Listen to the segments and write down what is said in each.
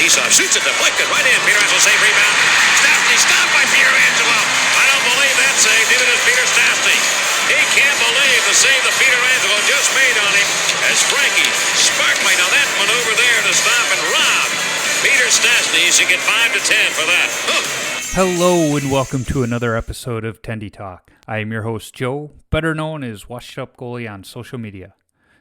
T-Soft shoots it, deflected right in. Pietrangelo save rebound. Stastny stopped by Pietrangelo. I don't believe that save. Neither does Peter Stastny. He can't believe the save that Pietrangelo just made on him as Frankie Sparkly. Now that maneuver there to stop and rob Peter Stastny. Should get 5 to 10 for that. Hello and welcome to another episode of Tendy Talk. I am your host Joe, better known as Washed Up Goalie on social media.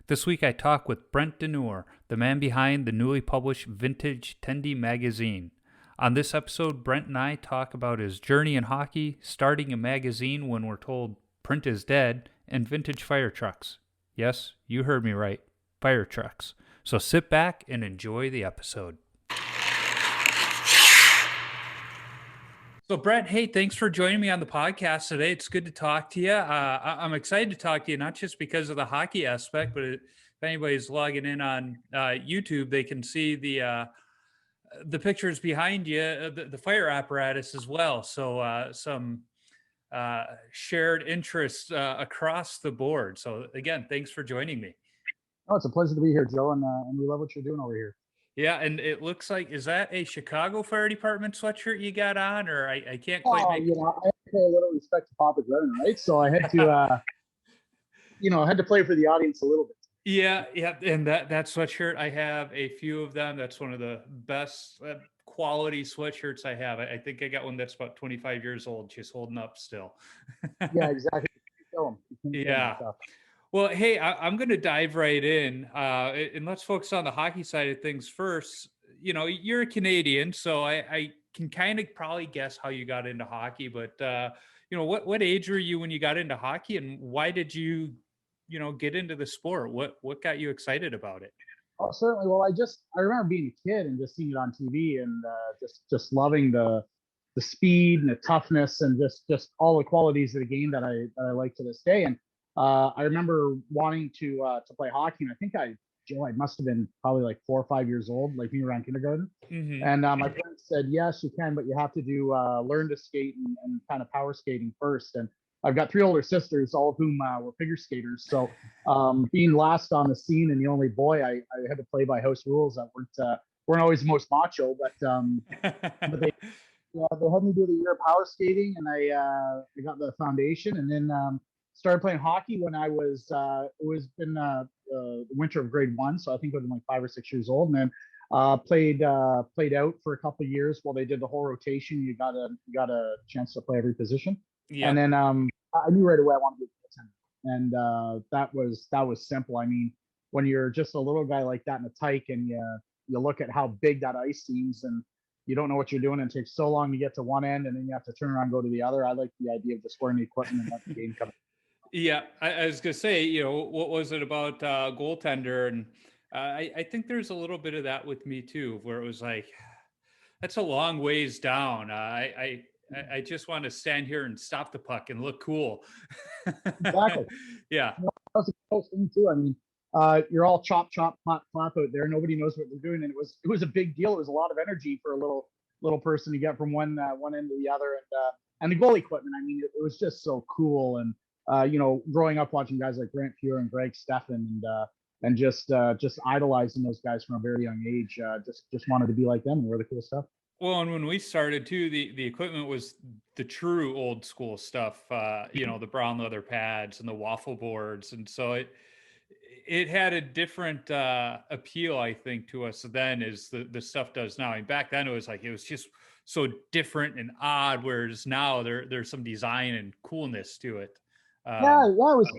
This week I talk with Brent DeNure, the man behind the newly published Vintage Tendy Magazine. On this episode, Brent and I talk about his journey in hockey, starting a magazine when we're told print is dead, and vintage fire trucks. Yes, you heard me right, fire trucks. So sit back and enjoy the episode. So, Brent, hey, thanks for joining me on the podcast today. It's good to talk to you. I'm excited to talk to you, not just because of the hockey aspect, but if anybody's logging in on YouTube, they can see the pictures behind you, the fire apparatus as well. So some shared interests across the board. So, again, thanks for joining me. Oh, it's a pleasure to be here, Joe, and we love what you're doing over here. Yeah, and it looks like, is that a Chicago Fire Department sweatshirt you got on, or I can't quite make... You know, I have to pay a little respect to Papa Brennan, right? So I had to, I had to play for the audience a little bit. Yeah, and that sweatshirt, I have a few of them. That's one of the best quality sweatshirts I have. I think I got one that's about 25 years old, just holding up still. Yeah, exactly. Yeah. Well, hey, I'm going to dive right in, and let's focus on the hockey side of things first. You know, you're a Canadian, so I can kind of probably guess how you got into hockey. But what age were you when you got into hockey, and why did you get into the sport? What got you excited about it? Oh, certainly. Well, I remember being a kid and just seeing it on TV, and just loving the speed and the toughness and just all the qualities of the game that I like to this day. And I remember wanting to play hockey, and I think I must have been probably like 4 or 5 years old, like being around kindergarten. Mm-hmm. And my parents said, yes, you can, but you have to do learn to skate and kind of power skating first. And I've got 3 older sisters, all of whom were figure skaters. So being last on the scene and the only boy, I had to play by house rules that weren't always the most macho, but they had me do the year of power skating, and I got the foundation, and then started playing hockey when I was it was in the winter of grade 1, so I think I was like 5 or 6 years old, and then played out for a couple of years while they did the whole rotation. You got a chance to play every position. Yeah. And then I knew right away I wanted to be a goaltender, and that was simple. I mean, when you're just a little guy like that in a tyke, and you look at how big that ice seems, and you don't know what you're doing, and it takes so long to get to one end, and then you have to turn around and go to the other. I like the idea of just wearing the equipment and let the game come. Yeah, I was gonna say, what was it about goaltender? And I think there's a little bit of that with me too, where it was like, that's a long ways down. I just want to stand here and stop the puck and look cool. Exactly. Yeah. That was a close thing too. I mean, you're all chop, clap out there. Nobody knows what they're doing, and it was a big deal. It was a lot of energy for a little person to get from one end to the other, and the goalie equipment. I mean, it was just so cool. And growing up watching guys like Brent DeNure and Greg Stephan, and just idolizing those guys from a very young age. Just wanted to be like them and wear the cool stuff. Well, and when we started too, the equipment was the true old school stuff. The brown leather pads and the waffle boards, and so it had a different appeal, I think, to us then as the stuff does now. And back then it was just so different and odd, whereas now there's some design and coolness to it. It was.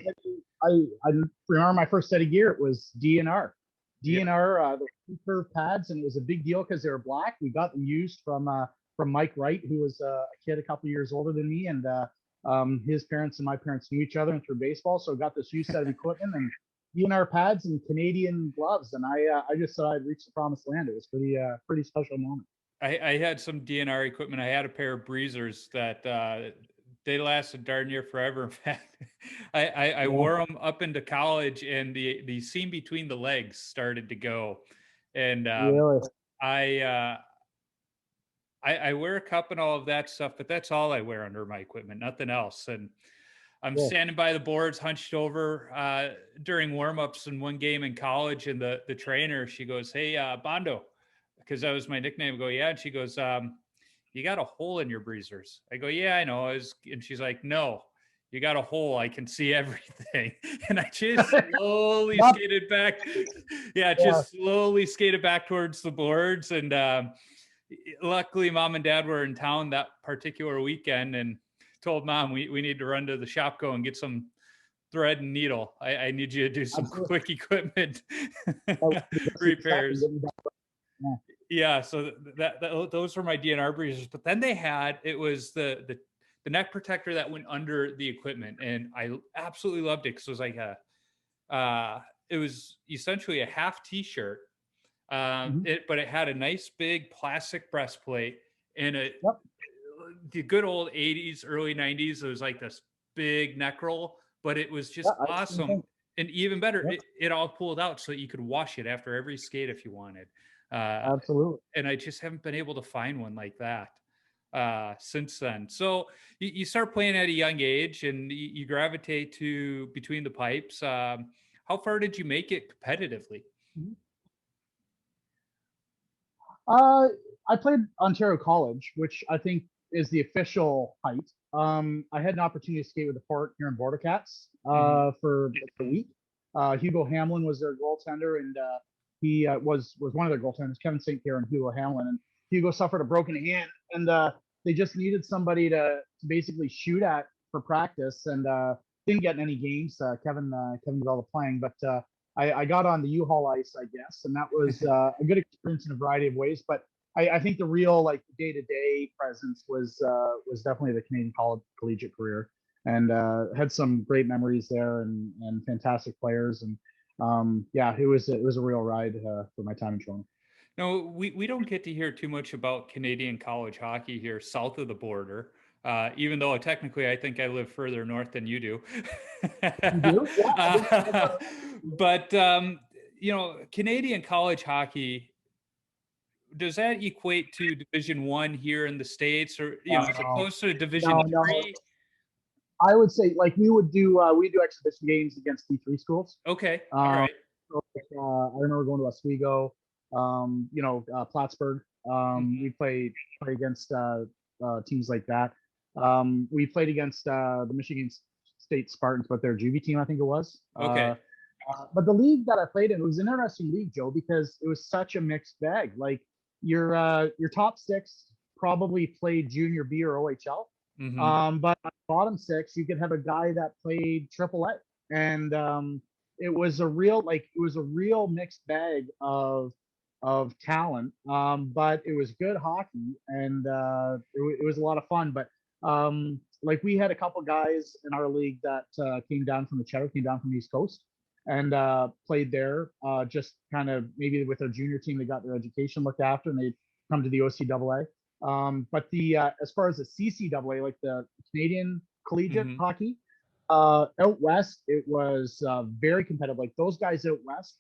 I remember my first set of gear. It was DNR, the curved pads, and it was a big deal because they were black. We got them used from Mike Wright, who was a kid a couple of years older than me, and his parents and my parents knew each other and through baseball, so I got this used set of equipment and DNR pads and Canadian gloves, and I just thought I'd reached the promised land. It was pretty special moment. I had some DNR equipment. I had a pair of breezers that they lasted darn near forever. In fact, I wore them up into college, and the seam between the legs started to go. And really? I wear a cup and all of that stuff, but that's all I wear under my equipment, nothing else. And I'm standing by the boards, hunched over during warmups in one game in college, and the trainer, she goes, "Hey, Bondo," because that was my nickname. I go, yeah. And she goes, you got a hole in your breezers. I go, yeah, I know. And she's like, no, you got a hole. I can see everything. And I just slowly Yep. skated back. Yeah, just slowly skated back towards the boards. And luckily, Mom and Dad were in town that particular weekend and told Mom, we need to run to the Shopko and get some thread and needle. I need you to do some quick equipment repairs. Yeah, so that those were my DNR breezers. But then they had, it was the neck protector that went under the equipment, and I absolutely loved it because it was like it was essentially a half t-shirt, but it had a nice big plastic breastplate and the good old 80s, early 90s. It was like this big neck roll, but it was just awesome. And even better, it all pulled out so that you could wash it after every skate if you wanted. Absolutely. And I just haven't been able to find one like that since then. So you start playing at a young age and you gravitate to between the pipes. How far did you make it competitively? I played Ontario College, which I think is the official height. I had an opportunity to skate with the Fort here in Border Cats for a week. Hugo Hamlin was their goaltender, and he was one of their goaltenders, Kevin St. Pierre and Hugo Hamlin. And Hugo suffered a broken hand, and they just needed somebody to basically shoot at for practice, and didn't get in any games. Kevin did all the playing, but I got on the U-Haul ice, I guess, and that was a good experience in a variety of ways. But I think the real like day-to-day presence was definitely the Canadian collegiate career, and had some great memories there and fantastic players, and it was a real ride for my time in Toronto. No, we don't get to hear too much about Canadian college hockey here south of the border. Even though technically I think I live further north than you do. You do? Yeah. But Canadian college hockey, does that equate to Division I here in the States, or is it close to Division III? I would say like we do exhibition games against D3 schools. Okay, all right. So, I remember going to Oswego, Plattsburgh. We played against teams like that. We played against the Michigan State Spartans, but their juvie team, I think it was. Okay. But the league that I played in, it was an interesting league, Joe, because it was such a mixed bag. Like your top six probably played junior B or OHL. But bottom six, you could have a guy that played AAA, and it was a real mixed bag of talent. But it was good hockey, and it was a lot of fun. But like we had a couple guys in our league that came down from the East Coast, and played there. Just kind of maybe with their junior team, they got their education looked after, and they come to the OCAA. But the as far as the CCAA, like the Canadian collegiate hockey, out west, it was very competitive. Like those guys out west,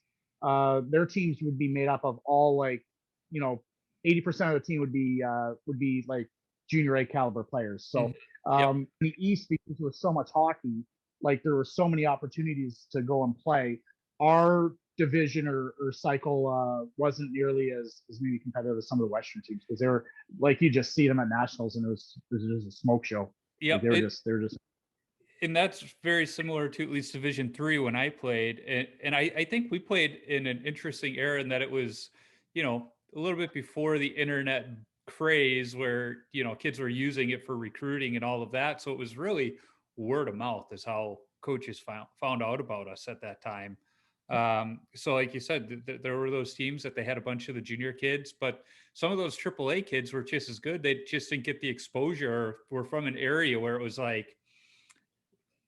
their teams would be made up of all 80% of the team would be like junior A caliber players. So in the East, because there was so much hockey, like there were so many opportunities to go and play. Our division or cycle wasn't nearly as maybe competitive as some of the Western teams, because they were like, you just see them at nationals and it was just a smoke show. Yeah, like they're just. And that's very similar to at least Division III when I played, and I think we played in an interesting era in that it was, a little bit before the internet craze where kids were using it for recruiting and all of that. So it was really word of mouth is how coaches found out about us at that time. So like you said, there were those teams that they had a bunch of the junior kids, but some of those AAA kids were just as good. They just didn't get the exposure. We're from an area where it was like,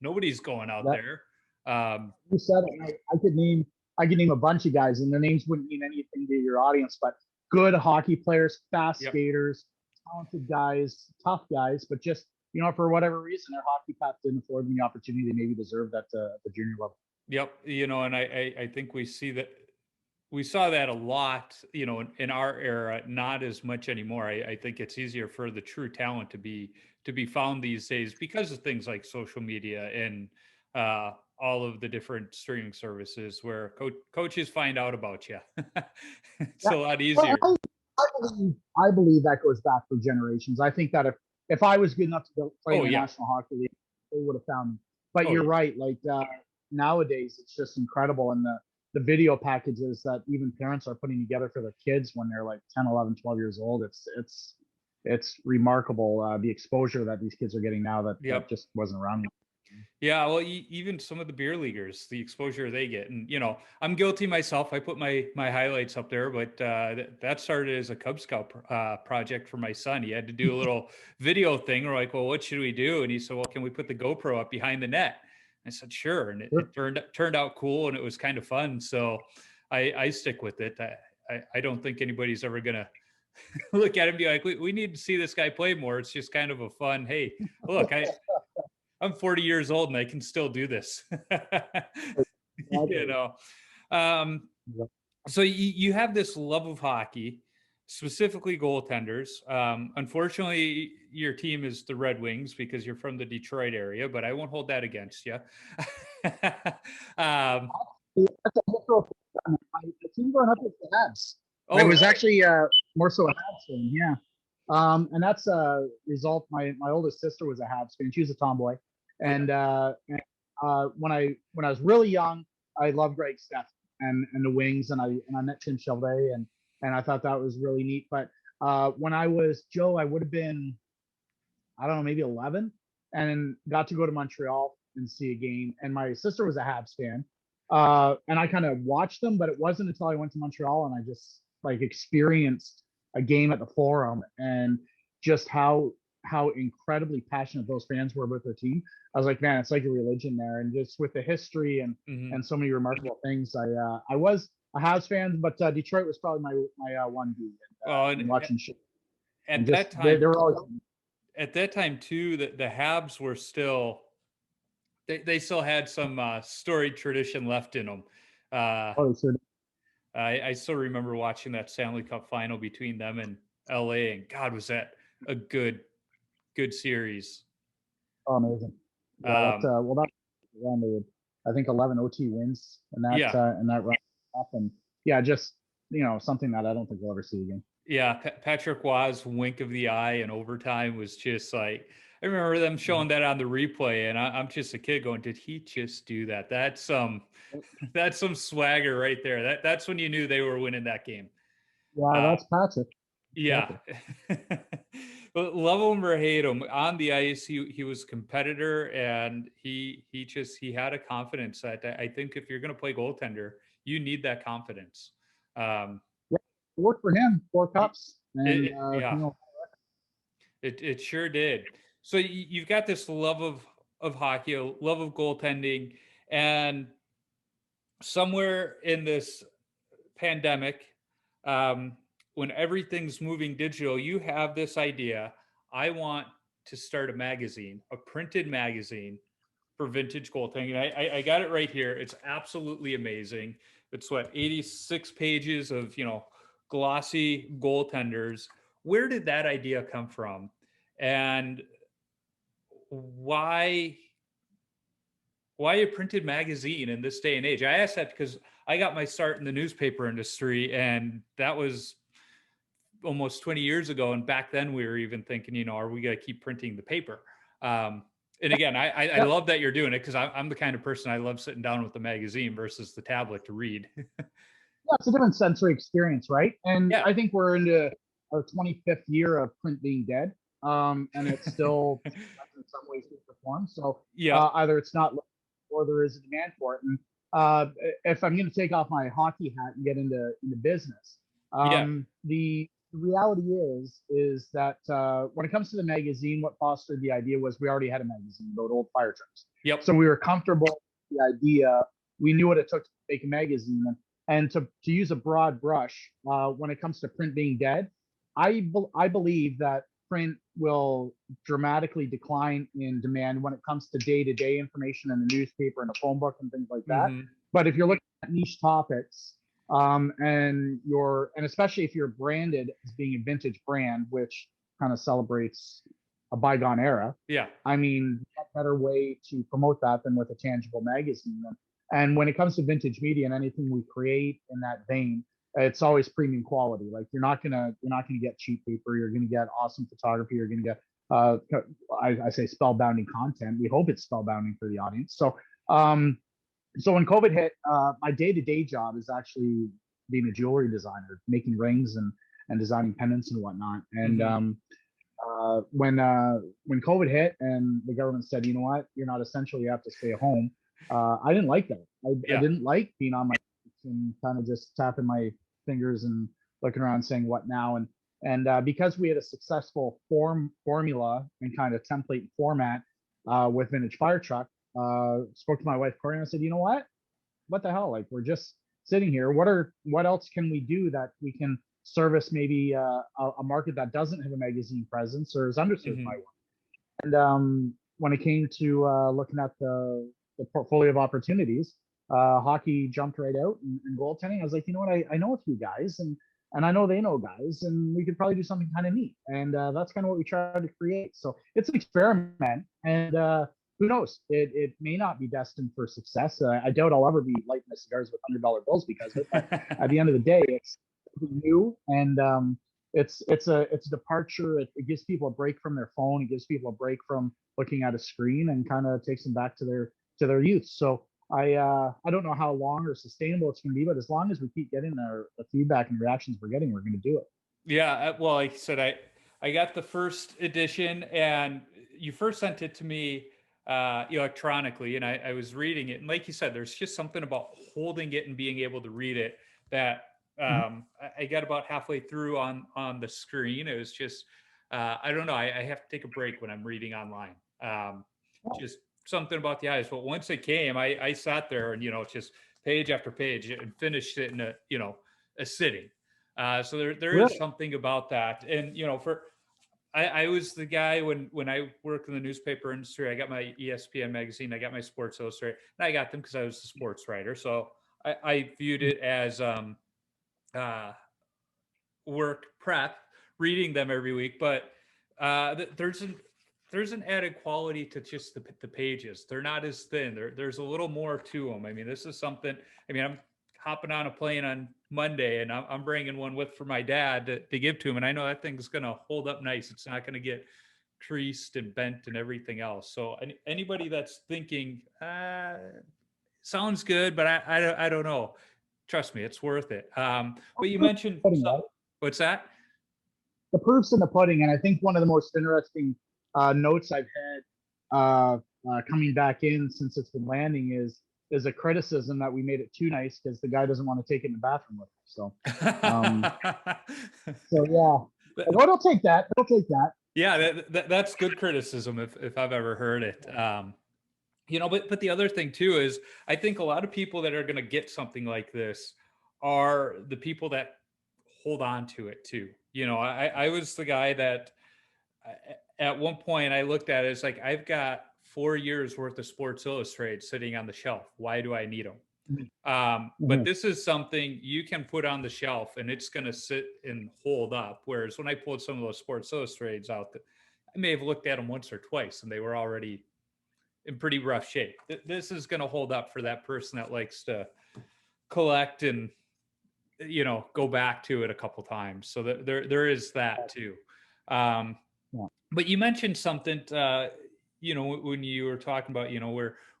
nobody's going out there. You said it. I could name a bunch of guys, and their names wouldn't mean anything to your audience, but good hockey players, fast skaters, talented guys, tough guys, but just for whatever reason, their hockey path didn't afford them the opportunity they maybe deserved at the junior level. Yep, and I think we saw that a lot, in our era, not as much anymore. I think it's easier for the true talent to be found these days because of things like social media and all of the different streaming services where coaches find out about you. It's a lot easier. I believe that goes back for generations. I think that if I was good enough to play in the National Hockey League, they would have found me. But you're right. Like nowadays, it's just incredible. And the video packages that even parents are putting together for their kids when they're like 10, 11, 12 years old, it's remarkable the exposure that these kids are getting now that just wasn't around. Yeah, well, even some of the beer leaguers, the exposure they get, and I'm guilty myself. I put my highlights up there, but that started as a Cub Scout project for my son. He had to do a little video thing. We're like, well, what should we do? And he said, well, can we put the GoPro up behind the net? I said, sure, and it turned out cool, and it was kind of fun. So I stick with it. I don't think anybody's ever gonna look at him and be like, we need to see this guy play more. It's just kind of a fun, hey, look, I'm 40 years old and I can still do this. So you have this love of hockey, specifically goaltenders. Unfortunately, your team is the Red Wings because you're from the Detroit area, but I won't hold that against you. I team growing up with the Habs. It was actually more so a Habs fan, yeah. And that's a result. My oldest sister was a Habs fan. She was a tomboy. And when I was really young, I loved Greg Steph and the Wings, and I met Tim Chauvet, and I thought that was really neat. But when I was Joe, I would have been, I don't know, maybe 11, and got to go to Montreal and see a game. And my sister was a Habs fan, and I kind of watched them, but it wasn't until I went to Montreal and I just like experienced a game at the Forum and just how incredibly passionate those fans were with their team. I was like, man, it's like a religion there. And just with the history and so many remarkable things, I was a Habs fan, but Detroit was probably my one dude. And watching shit. At that time, they were always, at that time too, the Habs were still, they still had some storied tradition left in them. I still remember watching that Stanley Cup final between them and LA, and God, was that a good series. Oh, amazing. Yeah, that's I think 11 OT wins and that run up, and just something that I don't think we'll ever see again. Yeah, Patrick Waugh's wink of the eye in overtime was just like, I remember them showing that on the replay, and I'm just a kid going, did he just do that? That's some swagger right there. That's when you knew they were winning that game. Yeah, that's Patrick. Yeah. But love him or hate him, on the ice, he was a competitor, and he had a confidence that I think if you're going to play goaltender, you need that confidence. It worked for him. 4 cups. And, it sure did. So you've got this love of hockey, a love of goaltending, and somewhere in this pandemic, when everything's moving digital, you have this idea. I want to start a magazine, a printed magazine for vintage goaltending. I got it right here. It's absolutely amazing. It's 86 pages of, glossy goaltenders. Where did that idea come from? And why a printed magazine in this day and age? I asked that because I got my start in the newspaper industry, and that was almost 20 years ago. And back then we were even thinking, are we going to keep printing the paper? And again, I love that you're doing it, because I'm the kind of person, I love sitting down with the magazine versus the tablet to read. Yeah, it's a different sensory experience, right? And I think we're into our 25th year of print being dead. And it's still in some ways to form. So either it's not, or there is a demand for it. And if I'm going to take off my hockey hat and get into business, the reality is that when it comes to the magazine, what fostered the idea was we already had a magazine about old fire trucks. Yep. So we were comfortable with the idea. We knew what it took to make a magazine. And to use a broad brush, when it comes to print being dead, I believe that print will dramatically decline in demand when it comes to day-to-day information in the newspaper and the phone book and things like that. But if you're looking at niche topics, and especially if you're branded as being a vintage brand, which kind of celebrates a bygone era. Yeah. I mean, what better way to promote that than with a tangible magazine? And when it comes to vintage media and anything we create in that vein, it's always premium quality. Like you're not gonna get cheap paper. You're gonna get awesome photography. You're gonna get I say spellbounding content. We hope it's spellbounding for the audience. So when COVID hit, my day-to-day job is actually being a jewelry designer, making rings and designing pendants and whatnot. And when COVID hit and the government said, you know what, you're not essential, you have to stay at home. I didn't like that. I didn't like being on my and kind of just tapping my fingers and looking around saying what now. And because we had a successful formula and kind of template format with Vintage Fire Truck, spoke to my wife Corey and I said, you know what the hell? Like we're just sitting here. What else can we do that we can service maybe a market that doesn't have a magazine presence or is underserved by one? And when it came to looking at the portfolio of opportunities, hockey jumped right out and goaltending. I was like, you know what? I know a few guys and I know they know guys, and we could probably do something kind of neat. And that's kind of what we tried to create. So it's an experiment, and who knows? It may not be destined for success. I doubt I'll ever be lighting my cigars with $100 bills because of it. But at the end of the day, it's new, and it's a departure. It gives people a break from their phone. It gives people a break from looking at a screen, and kind of takes them back to their youth. So I don't know how long or sustainable it's going to be, but as long as we keep getting the feedback and reactions we're getting, we're going to do it. Yeah, well, like I said, I got the first edition, and you first sent it to me electronically, and I was reading it, and like you said, there's just something about holding it and being able to read it that I got about halfway through on the screen. It was just I don't know. I have to take a break when I'm reading online. Just something about the eyes. But once it came, I sat there and just page after page and finished it in a sitting. So there is something about that. And I was the guy when I worked in the newspaper industry. I got my ESPN magazine, I got my Sports Illustrated, and I got them because I was a sports writer. So I viewed it as work prep, reading them every week. But there's an added quality to just the pages. They're not as thin. There's a little more to them. I mean, this is something. I mean, I'm hopping on a plane on Monday, and I'm bringing one with for my dad to give to him, and I know that thing's gonna hold up nice. It's not gonna get creased and bent and everything else. So anybody that's thinking sounds good, but I don't know. Trust me, it's worth it. But you mentioned what's that? The proof's in the pudding, and I think one of the most interesting notes I've had coming back in since it's been landing is a criticism that we made it too nice because the guy doesn't want to take it in the bathroom with him. So, so yeah, it'll take that. It'll take that. Yeah, that's good criticism if I've ever heard it. But the other thing too is I think a lot of people that are going to get something like this are the people that hold on to it too. I was the guy that at one point I looked at it as like, I've got 4 years worth of Sports Illustrated sitting on the shelf. Why do I need them? But this is something you can put on the shelf and it's going to sit and hold up. Whereas when I pulled some of those Sports Illustrateds out, I may have looked at them once or twice and they were already in pretty rough shape. This is going to hold up for that person that likes to collect and go back to it a couple times. So there is that too. But you mentioned something, when you were talking about,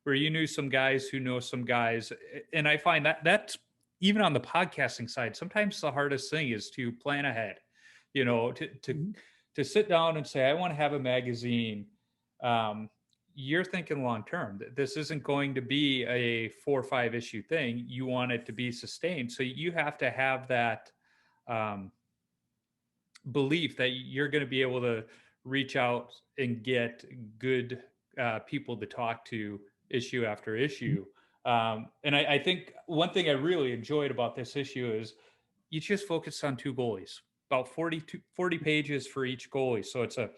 where you knew some guys who know some guys. And I find that's even on the podcasting side, sometimes the hardest thing is to plan ahead, to sit down and say, I want to have a magazine. You're thinking long-term. This isn't going to be a 4 or 5 issue thing. You want it to be sustained. So you have to have that belief that you're going to be able to reach out and get good people to talk to issue after issue. And I think one thing I really enjoyed about this issue is you just focused on 2 goalies, about 40 pages for each goalie. So it's a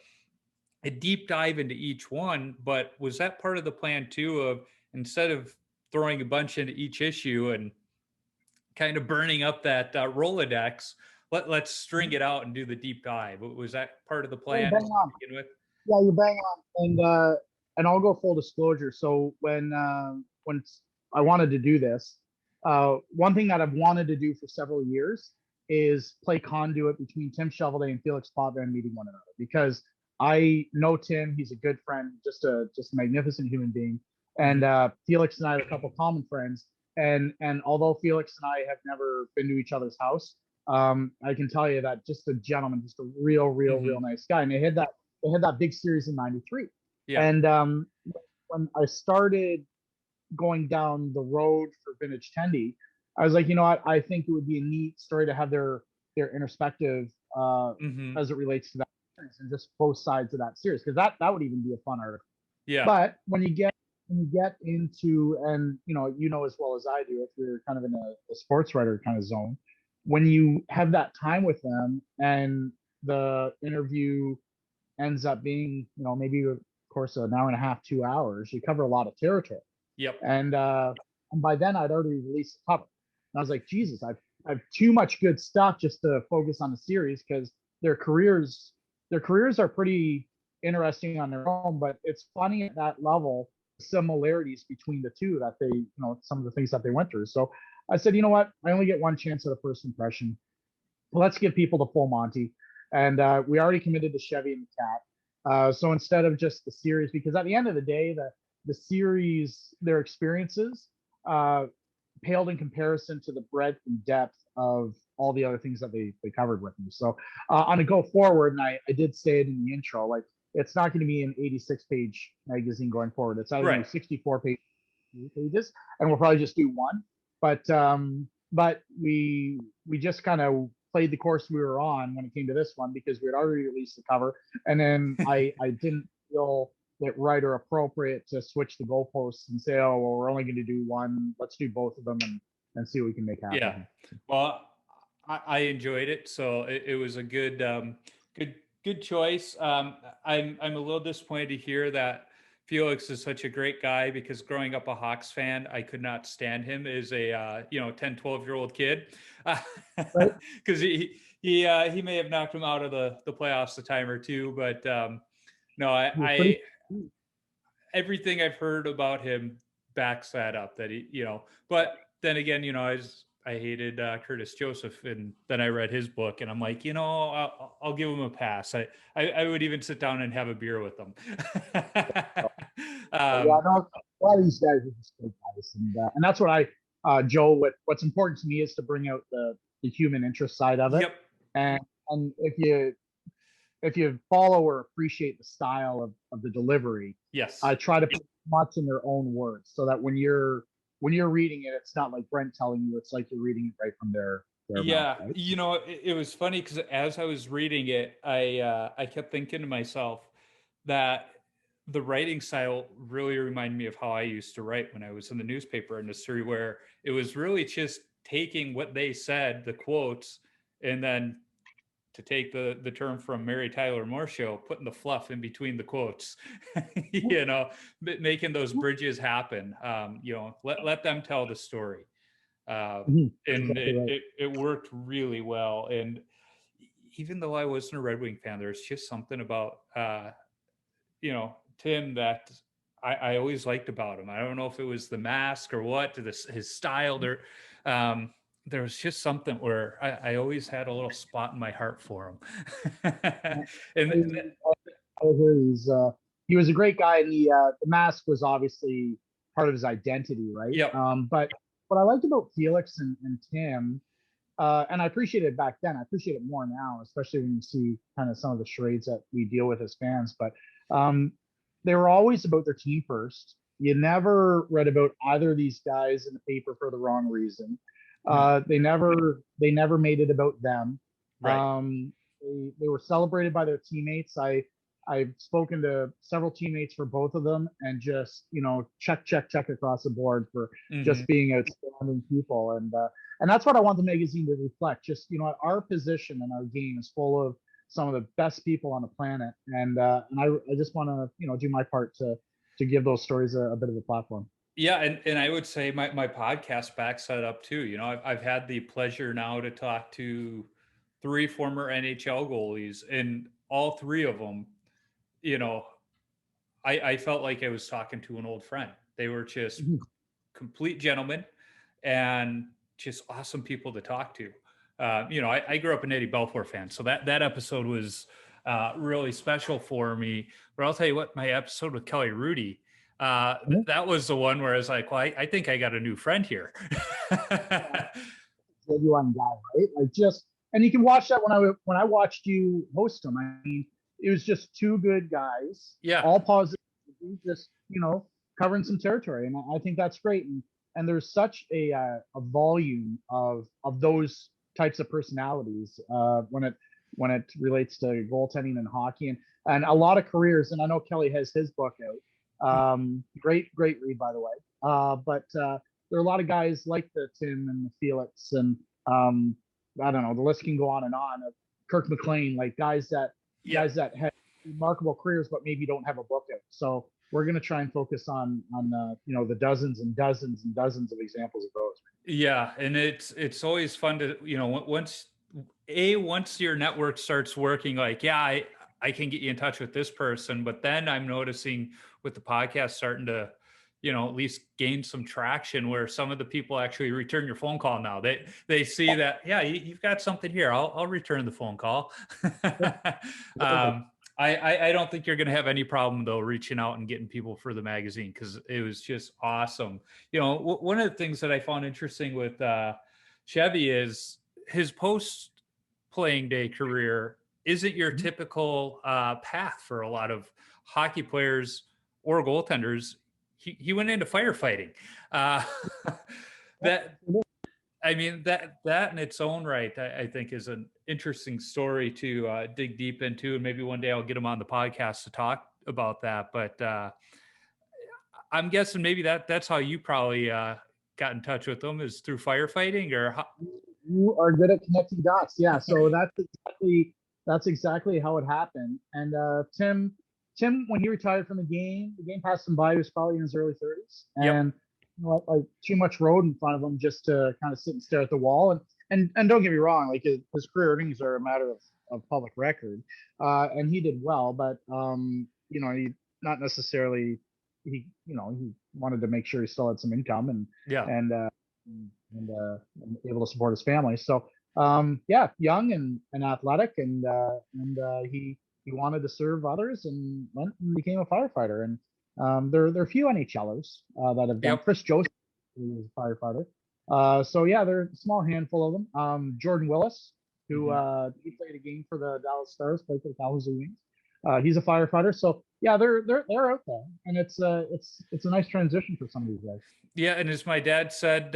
deep dive into each one. But was that part of the plan too, of instead of throwing a bunch into each issue and kind of burning up that Rolodex, let's string it out and do the deep dive? Was that part of the plan to begin with? Yeah, you bang on. And I'll go full disclosure. So when I wanted to do this, one thing that I've wanted to do for several years is play conduit between Tim Shovelday and Felix Potvin meeting one another, because I know Tim. He's a good friend, just a magnificent human being. And Felix and I have a couple common friends. And although Felix and I have never been to each other's house, I can tell you that just a gentleman, just a real nice guy. And they had that big series in '93. Yeah. And when I started going down the road for Vintage Tendy, I was like, you know what? I think it would be a neat story to have their introspective as it relates to that series, and just both sides of that series, because that would even be a fun article. Yeah. But when you get into, and you know as well as I do, if you're kind of in a sports writer kind of zone, when you have that time with them and the interview ends up being, maybe of course an hour and a half, 2 hours, you cover a lot of territory. Yep. And by then I'd already released the cover. And I was like, Jesus, I've too much good stuff just to focus on the series, because their careers are pretty interesting on their own. But it's funny at that level, similarities between the two, that they, some of the things that they went through. So I said, you know what? I only get one chance at a first impression. Let's give people the full Monty. And we already committed to Chevy and the Cat. So instead of just the series, because at the end of the day, the series, their experiences paled in comparison to the breadth and depth of all the other things that they covered with me. So on a go forward, and I did say it in the intro, like, it's not going to be an 86-page magazine going forward. It's either going to be 64 pages, and we'll probably just do one. But we just kind of played the course we were on when it came to this one, because we had already released the cover, and then I didn't feel it right or appropriate to switch the goalposts and say, oh, well, we're only going to do one. Let's do both of them and see what we can make happen. Yeah. Well, I enjoyed it. So it was a good choice. I'm a little disappointed to hear that Felix is such a great guy, because growing up a Hawks fan, I could not stand him as a 10, 12-year-old kid, because he may have knocked him out of the playoffs a time or two, but no, I everything I've heard about him backs that up, that he, but then again, I hated Curtis Joseph, and then I read his book, and I'm like, I'll give him a pass. I would even sit down and have a beer with him. No, a lot of these guys are just great guys, and that's what Joe. What's important to me is to bring out the human interest side of it. Yep. And if you follow or appreciate the style of the delivery, yes, I try to put much in their own words, so that when you're reading it, it's not like Brent telling you. It's like you're reading it right from their mouth, right? It was funny, because as I was reading it, I kept thinking to myself that the writing style really reminded me of how I used to write when I was in the newspaper industry, where it was really just taking what they said, the quotes, and then, to take the term from Mary Tyler Moore Show, putting the fluff in between the quotes, making those bridges happen. Let them tell the story. And Exactly right. it worked really well. And even though I wasn't a Red Wing fan, there's just something about, Tim, that I always liked about him. I don't know if it was the mask or what, his style. There was just something where I always had a little spot in my heart for him. And I agree. He was a great guy, and the mask was obviously part of his identity, right? Yep. But what I liked about Felix and Tim, and I appreciated it back then, I appreciate it more now, especially when you see kind of some of the charades that we deal with as fans. But they were always about their team first. You never read about either of these guys in the paper for the wrong reason. They never made it about them. Right. They were celebrated by their teammates. I've spoken to several teammates for both of them, and just, check across the board for just being outstanding people. And that's what I want the magazine to reflect. Just, our position and our game is full of some of the best people on the planet. And I just want to, do my part to give those stories a bit of a platform. Yeah, and I would say my podcast backs that up too. I've had the pleasure now to talk to 3 former NHL goalies, and all 3 of them, I felt like I was talking to an old friend. They were just complete gentlemen, and just awesome people to talk to. I grew up an Eddie Belfour fan, so that episode was really special for me. But I'll tell you what, my episode with Kelly Rudy, that was the one where I was like, well, I think I got a new friend here. Genuine guy, right? And you can watch that when I watched you host them. I mean, it was just two good guys, all positive, just covering some territory, and I think that's great. And there's such a volume of those types of personalities when it relates to goaltending and hockey, and a lot of careers. And I know Kelly has his book out. Great read, by the way. But there are a lot of guys like the Tim and the Felix, and I don't know, the list can go on and on. Kirk McLean, like guys that have remarkable careers, but maybe don't have a book out. So we're going to try and focus on the dozens and dozens and dozens of examples of those. Yeah, and it's always fun to once your network starts working, like I can get you in touch with this person, but then I'm noticing with the podcast starting to at least gain some traction where some of the people actually return your phone call now. They see that, you've got something here. I'll return the phone call. I don't think you're going to have any problem though reaching out and getting people for the magazine, because it was just awesome. One of the things that I found interesting with Chevy is his post playing day career isn't your typical path for a lot of hockey players or goaltenders. He went into firefighting. That in its own right, I think is an interesting story to dig deep into. And maybe one day I'll get him on the podcast to talk about that. But I'm guessing maybe that's how you probably got in touch with them, is through firefighting, or how? You are good at connecting dots. Yeah. So that's exactly how it happened. And Tim, when he retired from the game passed him by. He was probably in his early 30s, and like too much road in front of him just to kind of sit and stare at the wall. And don't get me wrong, like his career earnings are a matter of public record, and he did well, but he not necessarily he wanted to make sure he still had some income and able to support his family. So young and athletic, and he wanted to serve others and went and became a firefighter. And there are a few NHLers that have done. Chris Joseph was a firefighter. There's a small handful of them. Jordan Willis, who he played a game for the Dallas Stars, played for the Kalamazoo Wings. He's a firefighter. So they're out there, and it's a nice transition for some of these guys. Yeah, and as my dad said,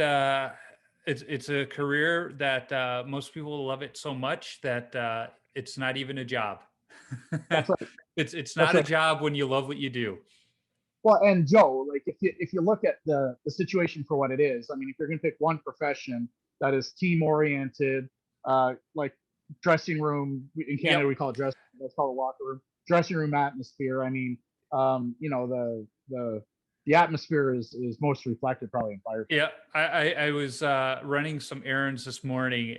it's a career that most people love it so much that it's not even a job. That's right. It's not a job when you love what you do. Well, and Joe, like if you look at the situation for what it is, I mean, if you're going to pick one profession that is team oriented, like dressing room in Canada, we call it dressing room, let's call it locker room, dressing room atmosphere. I mean, the atmosphere is most reflected probably in firefighting. Yeah, I was running some errands this morning,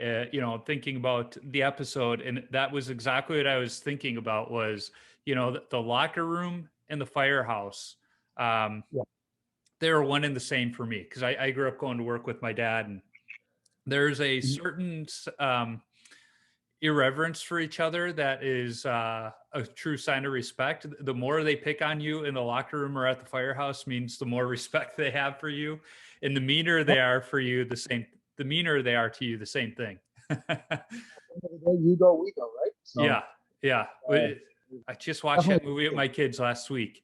thinking about the episode, and that was exactly what I was thinking about was, the locker room and the firehouse. They were one and the same for me, because I grew up going to work with my dad, and there's a certain irreverence for each other that is a true sign of respect. The more they pick on you in the locker room or at the firehouse means the more respect they have for you, and the meaner they are for you, the meaner they are to you, the same thing. You go, we go, right? So, yeah. I just watched that movie with my kids last week.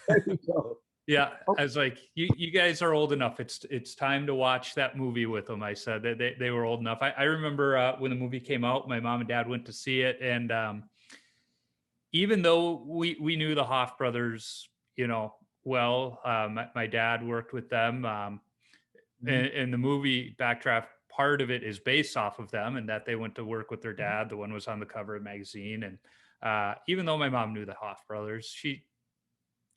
There you go. Yeah, I was like, you guys are old enough. It's time to watch that movie with them. I said that they were old enough. I remember when the movie came out, my mom and dad went to see it, and even though we knew the Hoff brothers, well, my dad worked with them, and the movie Backdraft, part of it is based off of them, and that they went to work with their dad. The one was on the cover of the magazine, and even though my mom knew the Hoff brothers,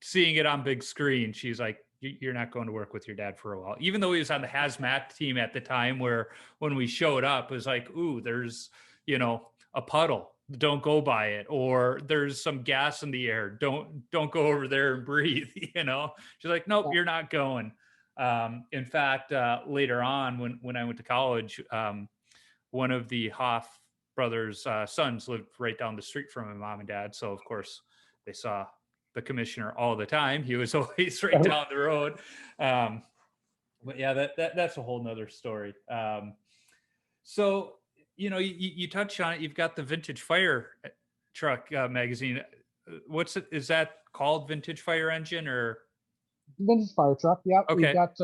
seeing it on big screen, she's like, you're not going to work with your dad for a while. Even though he was on the hazmat team at the time, where when we showed up, it was like, ooh, there's, a puddle. Don't go by it. Or there's some gas in the air. Don't go over there and breathe. She's like, nope, you're not going. In fact, later on, when I went to college, one of the Hoff brothers' sons lived right down the street from my mom and dad. So of course they saw the commissioner all the time. He was always right down the road. But yeah, that's a whole nother story. So, you touched on it. You've got the Vintage Fire Truck magazine. What's it? Is that called Vintage Fire Engine or? Vintage fire truck. Yeah, Okay. we've got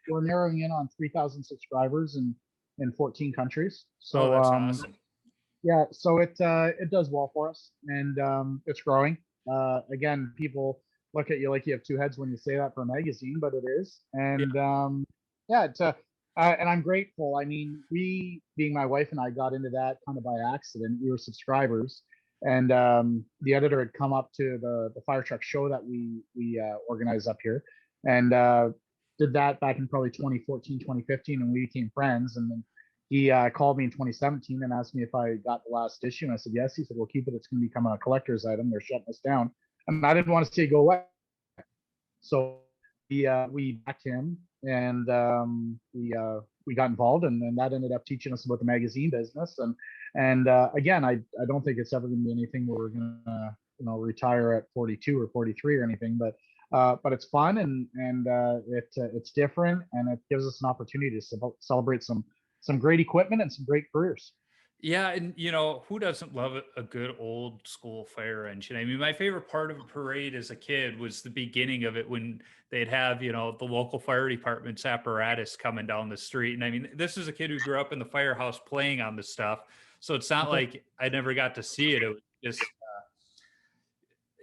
we're narrowing in on 3,000 subscribers in 14 countries. So That's awesome. yeah, so it does well for us, and it's growing. Again, people look at you like you have two heads when you say that for a magazine, but it is. And yeah, and I'm grateful. I mean, we, being my wife and I, got into that kind of by accident. We were subscribers, and the editor had come up to the fire truck show that we organized up here, and did that back in probably 2014, 2015, and we became friends. And then he called me in 2017 and asked me if I got the last issue, and I said yes. He said, "We'll keep it. It's going to become a collector's item. They're shutting us down," and I didn't want to see it go away. So we backed him, and we got involved, and then that ended up teaching us about the magazine business. And again, I don't think it's ever going to be anything where we're going to retire at 42 or 43 or anything, but it's fun, and it's different, and it gives us an opportunity to celebrate some great equipment and some great careers. Yeah, and who doesn't love a good old school fire engine? I mean, my favorite part of a parade as a kid was the beginning of it, when they'd have, the local fire department's apparatus coming down the street. And I mean, this is a kid who grew up in the firehouse playing on this stuff. So it's not like I never got to see it. It was just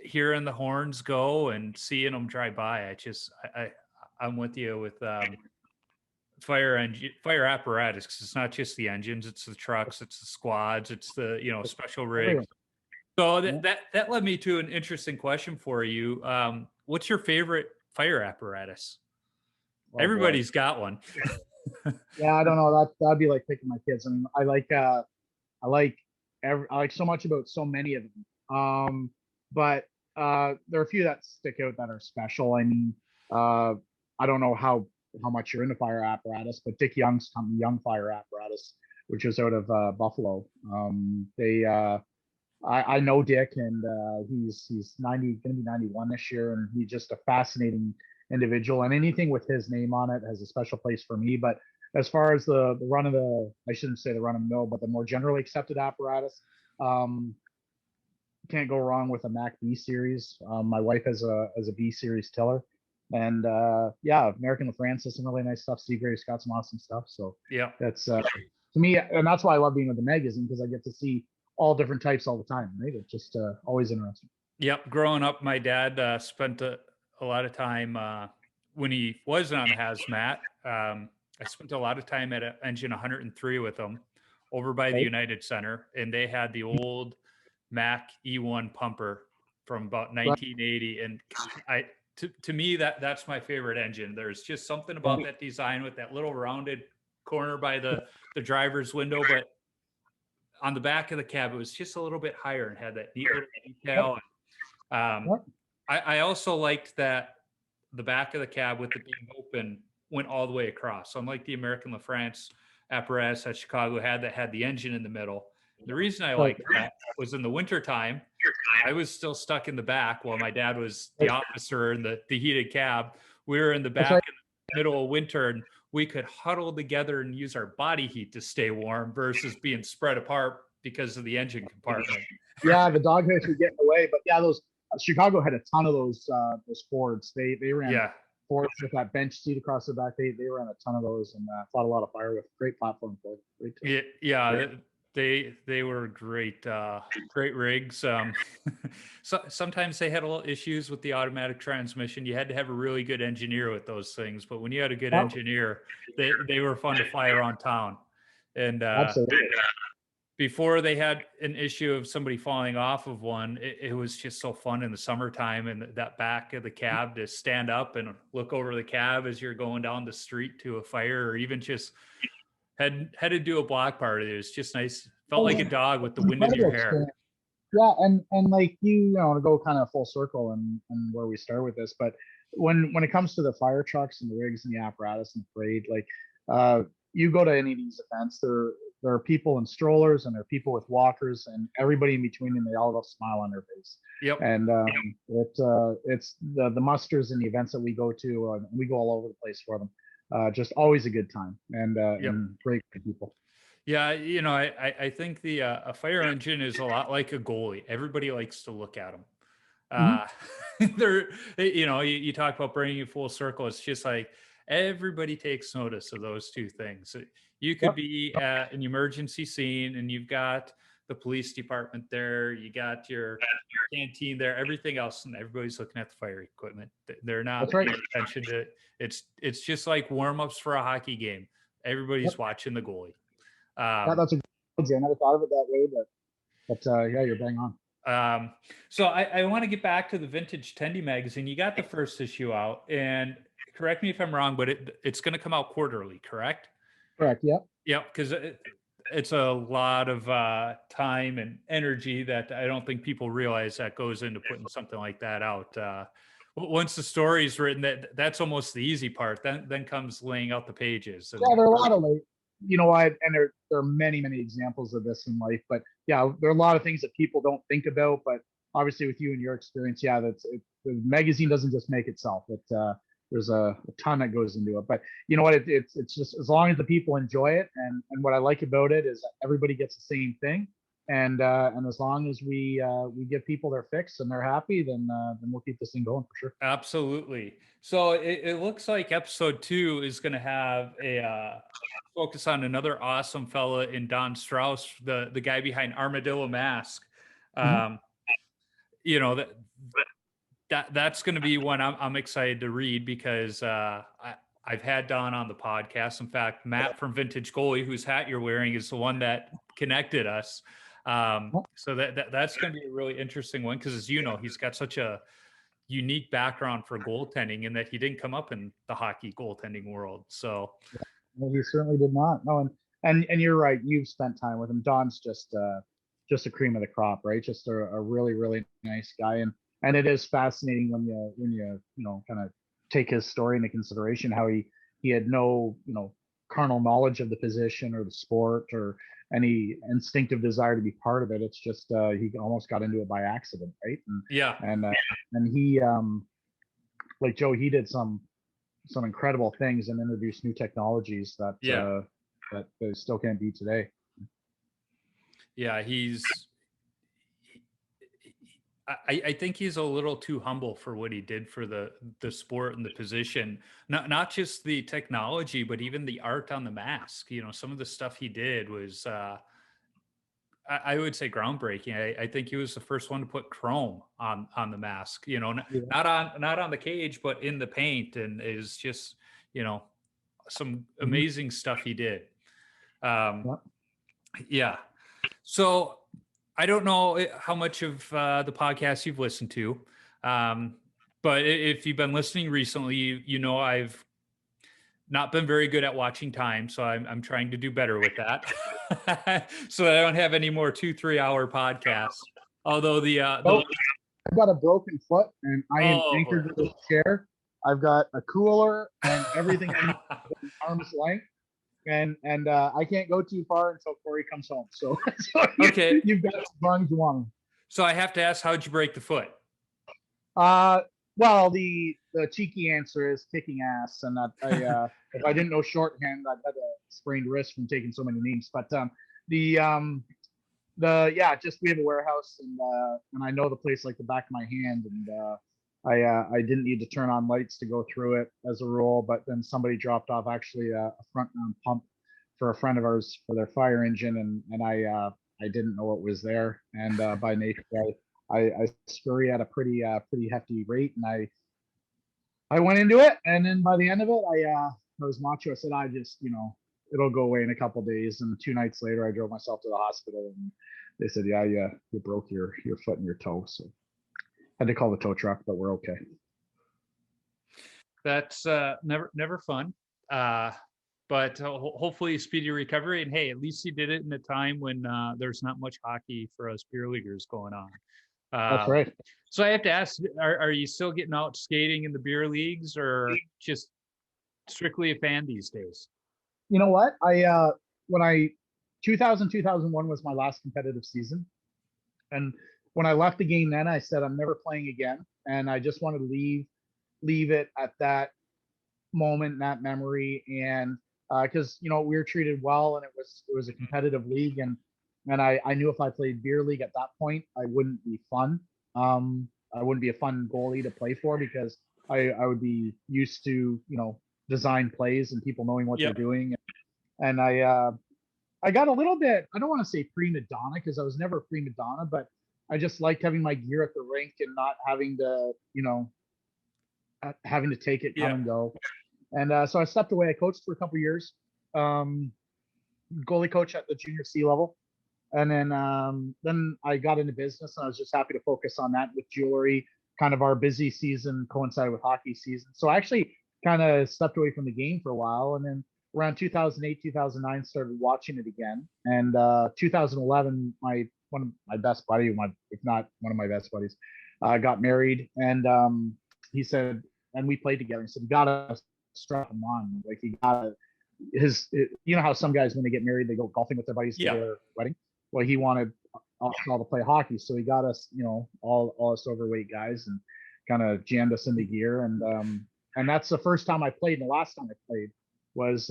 hearing the horns go and seeing them drive by. I'm with you with fire apparatus, because it's not just the engines, it's the trucks, it's the squads, it's the special rigs. So that led me to an interesting question for you. What's your favorite fire apparatus? Everybody's got one. Yeah, I don't know, that'd be like picking my kids. I mean, I like so much about so many of them, but there are a few that stick out that are special. I mean, I don't know how much you're into fire apparatus, but Dick Young's company, Young Fire Apparatus, which is out of Buffalo. I know Dick, and he's 90, going to be 91 this year, and he's just a fascinating individual. And anything with his name on it has a special place for me. But as far as the run of the, I shouldn't say the run of the mill, but the more generally accepted apparatus, can't go wrong with a Mac B series. My wife has a B series tiller. And yeah, American LaFrance has some really nice stuff. Steve Graves got some awesome stuff. So yeah, that's to me, and that's why I love being with the magazine, because I get to see all different types all the time. Right? It's just always interesting. Yep. Growing up, my dad spent a lot of time when he wasn't on the hazmat. I spent a lot of time at Engine 103 with him over by the United Center, and they had the old Mac E1 pumper from about 1980, and to me, that's my favorite engine. There's just something about that design with that little rounded corner by the driver's window, but on the back of the cab, it was just a little bit higher and had that neat little detail. I also liked that the back of the cab with it being open went all the way across. So unlike the American LaFrance apparatus that Chicago had that had the engine in the middle, the reason I liked that was in the wintertime, I was still stuck in the back while my dad was the officer in the heated cab. We were in the back in the middle of winter, and we could huddle together and use our body heat to stay warm versus being spread apart because of the engine compartment. Yeah, the doghouse would get in the way, but yeah, those Chicago had a ton of those Fords. They ran Fords with that bench seat across the back. They ran a ton of those, and fought a lot of fire with. Great platform for it. They were great rigs. So sometimes they had a little issues with the automatic transmission. You had to have a really good engineer with those things, but when you had a good engineer, they were fun to fly around town. And absolutely. Before they had an issue of somebody falling off of one, it was just so fun in the summertime, and that back of the cab to stand up and look over the cab as you're going down the street to a fire, or even just had to do a block party. It was just nice. Felt like a dog with the wind in your hair. Yeah, and like to go kind of full circle and where we start with this, but when it comes to the fire trucks and the rigs and the apparatus and the parade, like you go to any of these events, there are people in strollers and there are people with walkers and everybody in between, and they all have a smile on their face. Yep. And it's the musters and the events that we go to, and we go all over the place for them. Just always a good time and great people. Yeah, I think a fire engine is a lot like a goalie. Everybody likes to look at them. They're, you talk about bringing it full circle. It's just like everybody takes notice of those two things. You could be at an emergency scene and you've got the police department there, you got your canteen there, everything else, and everybody's looking at the fire equipment. They're not paying attention to it. It's just like warm-ups for a hockey game. Everybody's watching the goalie. That's a good idea. I never thought of it that way, but yeah, you're bang on. So I want to get back to the Vintage Tendy Magazine. You got the first issue out, and correct me if I'm wrong, but it's going to come out quarterly, correct? Correct. Yeah. Yeah, because it's a lot of time and energy that I don't think people realize that goes into putting something like that out. Once the story's written, that's almost the easy part. Then comes laying out the pages. Yeah, there are a lot of you know what, and there are many examples of this in life, but yeah, there are a lot of things that people don't think about, but obviously with you and your experience, yeah, the magazine doesn't just make itself. There's a ton that goes into it, but you know what, it's just as long as the people enjoy it, and what I like about it is that everybody gets the same thing, and as long as we give people their fix and they're happy, then we'll keep this thing going for sure. Absolutely. So it looks like episode 2 is going to have a focus on another awesome fella in Don Strauss, the guy behind Armadillo Mask. That's going to be one I'm excited to read, because I've had Don on the podcast. In fact, Matt from Vintage Goalie, whose hat you're wearing, is the one that connected us. So that's going to be a really interesting one, because as you know, he's got such a unique background for goaltending, in that he didn't come up in the hockey goaltending world. So well, he certainly did not. No, and you're right. You've spent time with him. Don's just a cream of the crop, right? Just a really nice guy, and it is fascinating when you kind of take his story into consideration, how he had no carnal knowledge of the position or the sport or any instinctive desire to be part of it. It's just he almost got into it by accident, right? And he like Joe, he did some incredible things and introduced new technologies that they still can't beat today. Yeah, I think he's a little too humble for what he did for the sport and the position. Not just the technology, but even the art on the mask. Some of the stuff he did was, I would say, groundbreaking. I think he was the first one to put chrome on the mask. Not on the cage, but in the paint, and is just some amazing stuff he did. Yeah. So I don't know how much of the podcast you've listened to, but if you've been listening recently, you know I've not been very good at watching time, so I'm trying to do better with that, so that I don't have any more 2-3 hour podcasts. Although I've got a broken foot, and I am anchored to this chair. I've got a cooler and everything in arm's length. And I can't go too far until Corey comes home. So okay, you've got as long as you want. So I have to ask, how'd you break the foot? Well, the cheeky answer is kicking ass, and that if I didn't know shorthand, I'd had a sprained wrist from taking so many names. But we have a warehouse, and I know the place like the back of my hand, and I didn't need to turn on lights to go through it as a rule, but then somebody dropped off actually a front mount pump for a friend of ours for their fire engine, and I didn't know it was there, and by nature I scurry at a pretty hefty rate, and I went into it, and then by the end of it, I was macho. I said, I just it'll go away in a couple of days, and 2 nights later I drove myself to the hospital, and they said, yeah, you broke your foot and your toe, so had to call the tow truck, but we're okay. That's never fun. But hopefully speedy recovery. And hey, at least he did it in a time when there's not much hockey for us beer leaguers going on. That's right. So I have to ask, are you still getting out skating in the beer leagues, or just strictly a fan these days? You know what? When I 2001 was my last competitive season, and when I left the game, then I said I'm never playing again, and I just wanted to leave it at that moment, that memory, and because we were treated well, and it was a competitive league, and I knew if I played beer league at that point, I wouldn't be fun. I wouldn't be a fun goalie to play for because I would be used to design plays and people knowing what they're Yep. doing, and I got a little bit, I don't want to say prima donna because I was never a prima donna, but I just liked having my gear at the rink and not having to having to take it, come Yeah. and go. And so I stepped away. I coached for a couple years, goalie coach at the junior C level. And then I got into business, and I was just happy to focus on that with jewelry. Kind of our busy season coincided with hockey season. So I actually kind of stepped away from the game for a while. And then around 2008, 2009, started watching it again. And 2011, one of my best buddies, if not one of my best buddies, got married. And he said, and we played together. He said, "You gotta strap him on. Like you gotta you know how some guys when they get married they go golfing with their buddies to their wedding. Well, he wanted us all to play hockey, so he got us, all us overweight guys, and kind of jammed us into gear. And that's the first time I played. And the last time I played was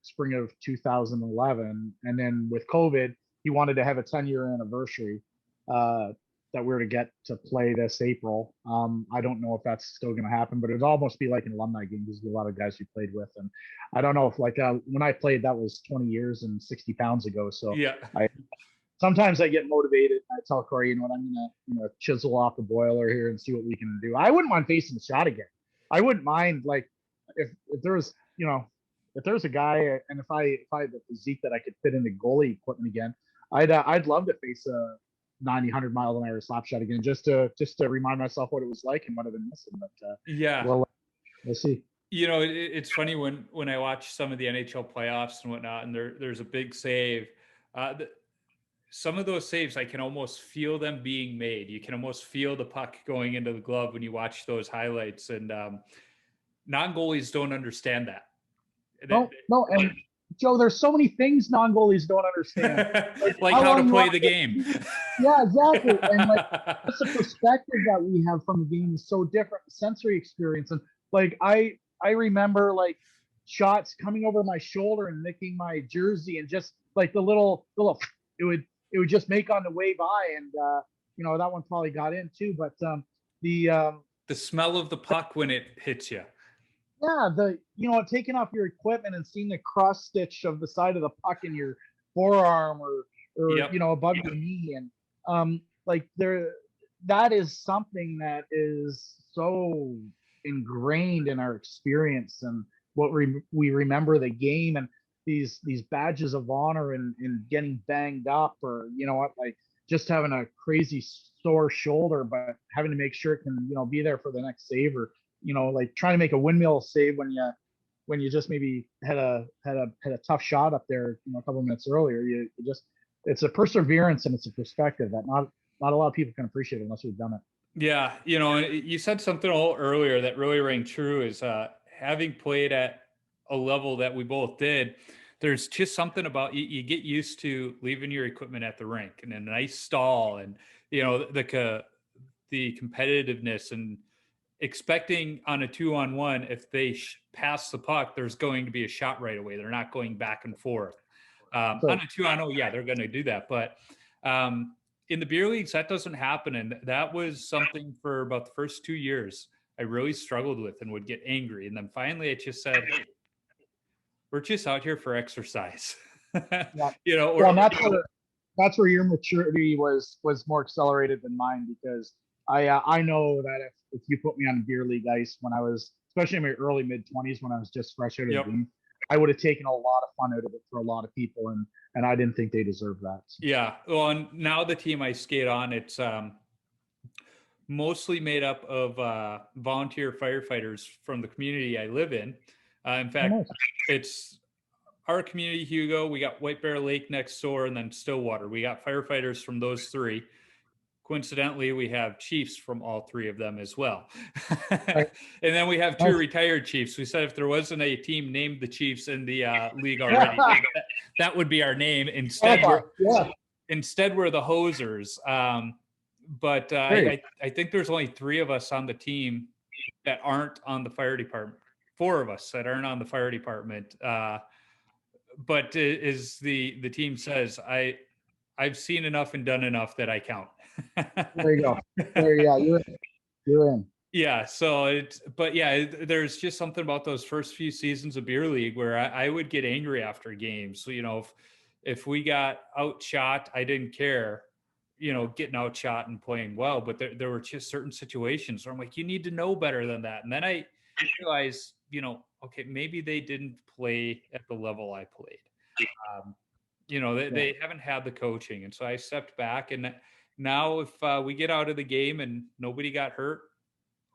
spring of 2011. And then with COVID, he wanted to have a 10-year anniversary that we're to get to play this April. I don't know if that's still going to happen, but it would almost be like an alumni game because there's a lot of guys we played with. And I don't know if when I played, that was 20 years and 60 pounds ago. So yeah. Sometimes I get motivated. I tell Corey, I'm gonna chisel off the boiler here and see what we can do. I wouldn't mind facing the shot again. I wouldn't mind, like, if there was if there was a guy, and if I had the physique that I could fit into goalie equipment again, I'd love to face a 90-100 mile an hour slap shot again, just to remind myself what it was like and what I've been missing. But yeah, well, we'll see. It's funny when I watch some of the NHL playoffs and whatnot, and there's a big save. Some of those saves, I can almost feel them being made. You can almost feel the puck going into the glove when you watch those highlights. And non-goalies don't understand that. No, and Joe, there's so many things non-goalies don't understand. Like how to play the game. Yeah, exactly. And that's the perspective that we have from the game is so different, sensory experience. And I remember shots coming over my shoulder and nicking my jersey, and just the little it would just make on the way by, and that one probably got in too. But the smell of the puck when it hits you. Yeah, taking off your equipment and seeing the cross stitch of the side of the puck in your forearm or Yep. Above your knee, and that is something that is so ingrained in our experience and what we remember the game, and these badges of honor and getting banged up, or just having a crazy sore shoulder but having to make sure it can be there for the next save, or trying to make a windmill save when you just maybe had a tough shot up there a couple of minutes earlier. It's a perseverance and it's a perspective that not a lot of people can appreciate unless you've done it. Yeah, you said something a little earlier that really rang true, is having played at a level that we both did, there's just something about you get used to leaving your equipment at the rink and a nice stall, and the competitiveness, and expecting on a 2-on-1, if they pass the puck, there's going to be a shot right away. They're not going back and forth. On a 2-on-0, yeah, they're going to do that. But in the beer leagues, that doesn't happen. And that was something for about the first 2 years I really struggled with and would get angry. And then finally I just said, hey, we're just out here for exercise. Yeah. That's where your maturity was more accelerated than mine, because I know that if you put me on beer league ice when I was, especially in my early mid-20s, when I was just fresh out of the game, I would have taken a lot of fun out of it for a lot of people, and I didn't think they deserved that. Yeah. Well, and now the team I skate on, it's mostly made up of volunteer firefighters from the community I live in. In fact, it's our community, Hugo. We got White Bear Lake next door, and then Stillwater. We got firefighters from those three. coincidentally, we have Chiefs from all three of them as well. Right. And then we have two Nice. retired Chiefs. We said if there wasn't a team named the Chiefs in the league already, that would be our name. Instead, we're the Hosers. But I think there's only 3 of us on the team that aren't on the fire department. 4 of us that aren't on the fire department. But as the team says, I've seen enough and done enough that I count. There you go. You're in. Yeah. So there's just something about those first few seasons of beer league where I would get angry after games. So, if we got outshot, I didn't care, getting outshot and playing well, but there were just certain situations where I'm like, you need to know better than that. And then I realized, okay, maybe they didn't play at the level I played. They haven't had the coaching. And so I stepped back, and now if we get out of the game and nobody got hurt,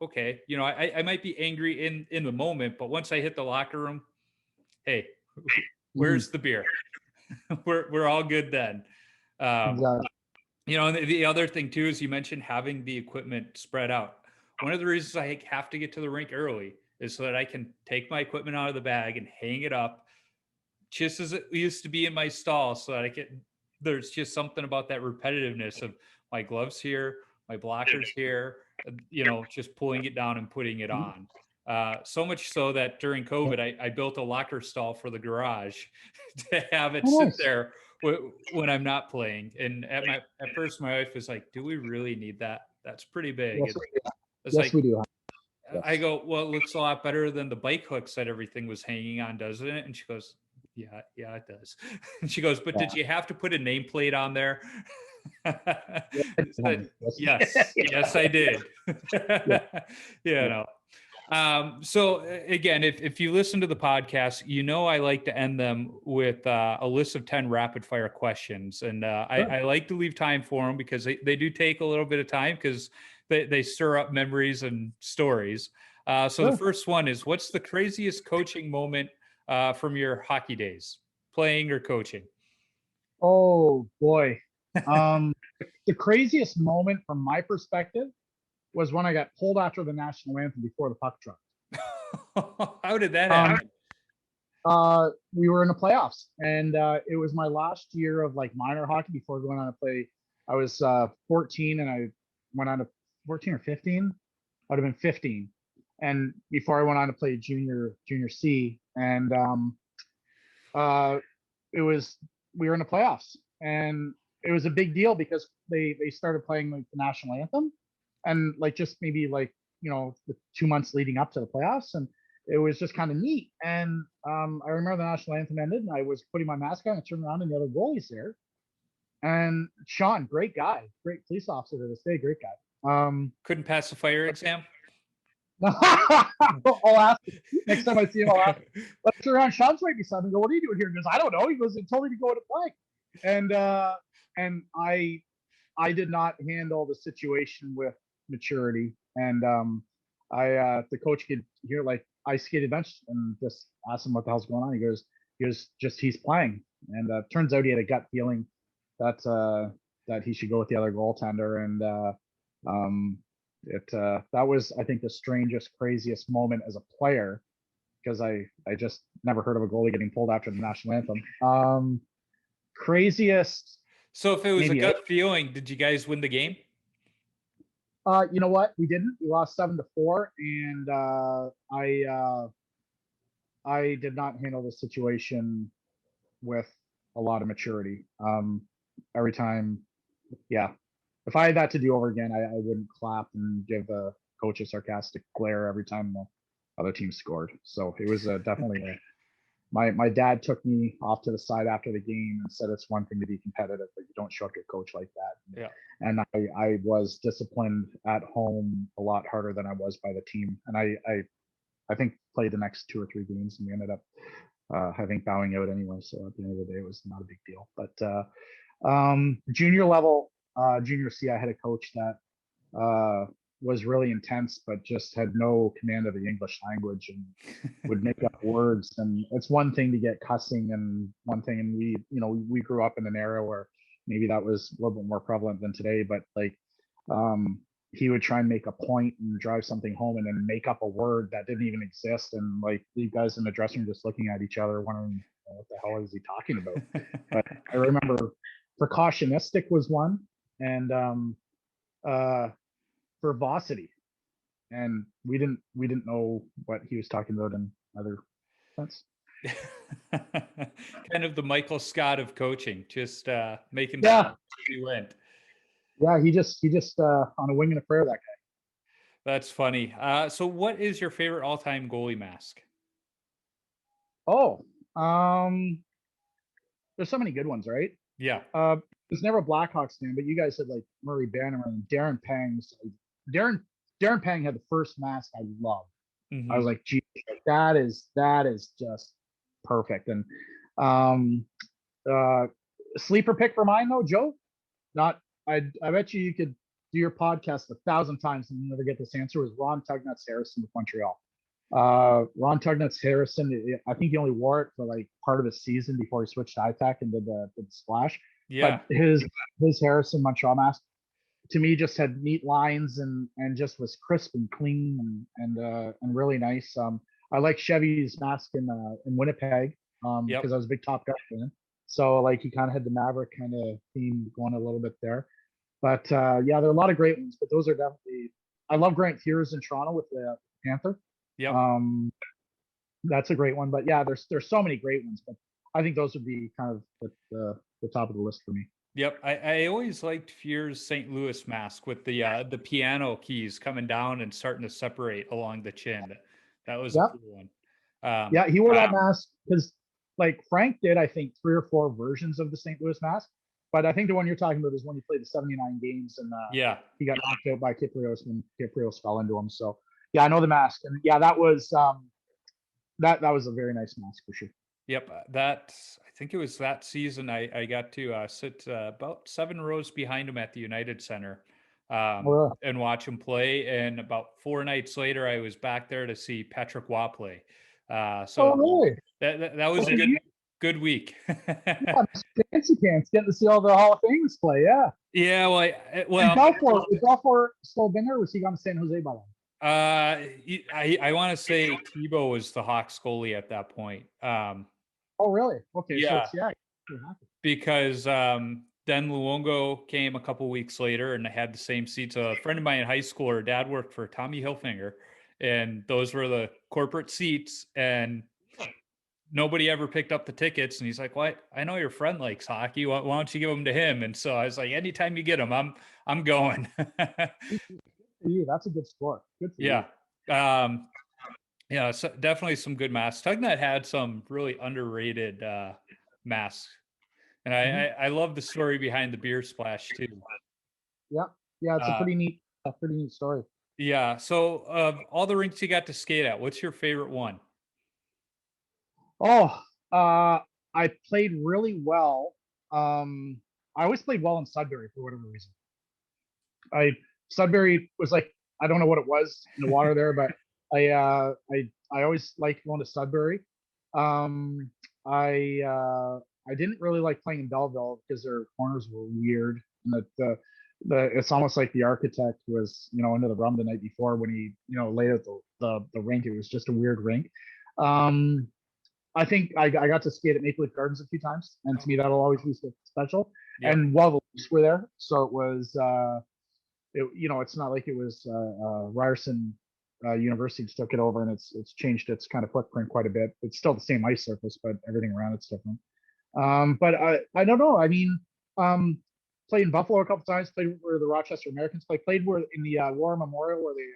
okay. I might be angry in the moment, but once I hit the locker room, hey, where's the beer? we're all good then. Exactly. And the other thing too is you mentioned having the equipment spread out. One of the reasons I have to get to the rink early is so that I can take my equipment out of the bag and hang it up just as it used to be in my stall, so that there's just something about that repetitiveness of my gloves here, my blockers here, just pulling it down and putting it on. So much so that during COVID, I built a locker stall for the garage to have it sit there when I'm not playing. And at first, my wife was like, "Do we really need that? That's pretty big." Yes, we do. Yes. I go, "Well, it looks a lot better than the bike hooks that everything was hanging on, doesn't it?" And she goes, yeah, it does. And she goes, "But did you have to put a nameplate on there?" Yes, I did. So again, if you listen to the podcast, I like to end them with a list of 10 rapid fire questions. And I like to leave time for them because they do take a little bit of time because they stir up memories and stories. The first one is, what's the craziest coaching moment from your hockey days, playing or coaching? Oh boy. The craziest moment from my perspective was when I got pulled after the national anthem before the puck dropped. How did that happen? We were in the playoffs, and it was my last year of minor hockey before going on to play. I was 14, and I went on to 14 or 15. I would have been 15, and before I went on to play junior C, and we were in the playoffs, and it was a big deal because they started playing the national anthem, and just maybe the 2 months leading up to the playoffs, and it was just kind of neat. And I remember the national anthem ended, and I was putting my mask on, and turned around, and the other goalie's there, and Sean, great guy, great police officer to this day, great guy. Couldn't pass the fire exam. I'll ask him. Next time I see him, I'll ask him. But I turn around, Sean's right beside me. I go, "What are you doing here?" He goes, "I don't know." He goes, "They told me to go to play." And I did not handle the situation with maturity. And the coach could hear I skated bench and just asked him what the hell's going on. He goes, just he's playing. And turns out he had a gut feeling that he should go with the other goaltender. And that was, I think, the strangest, craziest moment as a player, because I just never heard of a goalie getting pulled after the national anthem. Craziest. So if it was a gut feeling, did you guys win the game? You know what? We didn't. We lost 7-4, and I did not handle the situation with a lot of maturity. Every time, if I had that to do over again, I wouldn't clap and give the coach a sarcastic glare every time the other team scored. So it was definitely my dad took me off to the side after the game and said it's one thing to be competitive, but you don't show up your coach like that. Yeah. And I was disciplined at home a lot harder than I was by the team. And I think played the next 2 or 3 games, and we ended up I think bowing out anyway. So at the end of the day, it was not a big deal. But junior level, junior C, I had a coach that was really intense, but just had no command of the English language and would make up words. And it's one thing to get cussing and one thing, and we grew up in an era where maybe that was a little bit more prevalent than today, but he would try and make a point and drive something home and then make up a word that didn't even exist, and like leave guys in the dressing room just looking at each other wondering what the hell is he talking about. But I remember precautionistic was one, and verbosity, and we didn't know what he was talking about in other sense. Kind of the Michael Scott of coaching, just making Yeah. sure he went. Yeah, he just on a wing and a prayer, that guy. That's funny. So what is your favorite all-time goalie mask? Oh, there's so many good ones, right? Yeah. It's never a Blackhawks fan, but you guys had like Murray Bannerman and Darren Pang's. Darren Pang had the first mask I loved. Mhm. I was like, gee, that is just perfect. And sleeper pick for mine though, Joe. Not I bet you could do your podcast 1,000 times and never get this answer. Was Ron Tugnuts Harrison with Montreal. Ron Tugnuts Harrison, I think he only wore it for like part of the season before he switched to ITAC and did the splash. Yeah. But his Harrison Montreal mask to me just had neat lines and just was crisp and clean and really nice. I like Chevy's mask in Winnipeg because I was a big Top Gun fan. So like he kind of had the Maverick kind of theme going a little bit there. But yeah, there are a lot of great ones, but those are definitely. I love Grant Hears in Toronto with the Panther. Yeah. That's a great one. But yeah, there's so many great ones, but I think those would be kind of the top of the list for me. Yep. I always liked Fear's St. Louis mask with the piano keys coming down and starting to separate along the chin. That was a cool one. Yeah, he wore that mask because like Frank did, I think 3 or 4 versions of the St. Louis mask. But I think the one you're talking about is when he played the 79 games and he got knocked out by Kiprios when Kiprios fell into him. So yeah, I know the mask, and yeah, that was that was a very nice mask for sure. Yep, I think it was that season I got to sit about 7 rows behind him at the United Center and watch him play. And about 4 nights later, I was back there to see Patrick Waugh play. Really? That was a good week. Yeah, fancy pants, getting to see all the Hall of Famers play. Yeah. Yeah. Well. Balfour still been there? Was he gone to San Jose by then? I want to say Tebow was the Hawks goalie at that point. Oh, really? Okay. Yeah. So yeah. Because then Luongo came a couple weeks later, and I had the same seats. A friend of mine in high school, her dad worked for Tommy Hilfiger, and those were the corporate seats. And nobody ever picked up the tickets. And he's like, "What? I know your friend likes hockey. Why don't you give them to him?" And so I was like, "Anytime you get them, I'm going." That's a good score. Good for you. Yeah, so definitely some good masks. Tugnut had some really underrated masks, and I love the story behind the beer splash too. Yeah, it's a pretty neat story. Yeah. So, all the rinks you got to skate at, what's your favorite one? Oh, I played really well. I always played well in Sudbury for whatever reason. Sudbury was like, I don't know what it was in the water there, but I always liked going to Sudbury. I didn't really like playing in Belleville because their corners were weird, and that it's almost like the architect was into the rum the night before when he laid out the rink. It was just a weird rink. I think I got to skate at Maple Leaf Gardens a few times, and to me that'll always be special. Yep. And while the Leafs were there, so it was it's not like it was Ryerson University just took it over, and it's changed its kind of footprint quite a bit. It's still the same ice surface, but everything around it's different. But I don't know. I mean, played in Buffalo a couple times. Played where the Rochester Americans play. Played where in the War Memorial, where they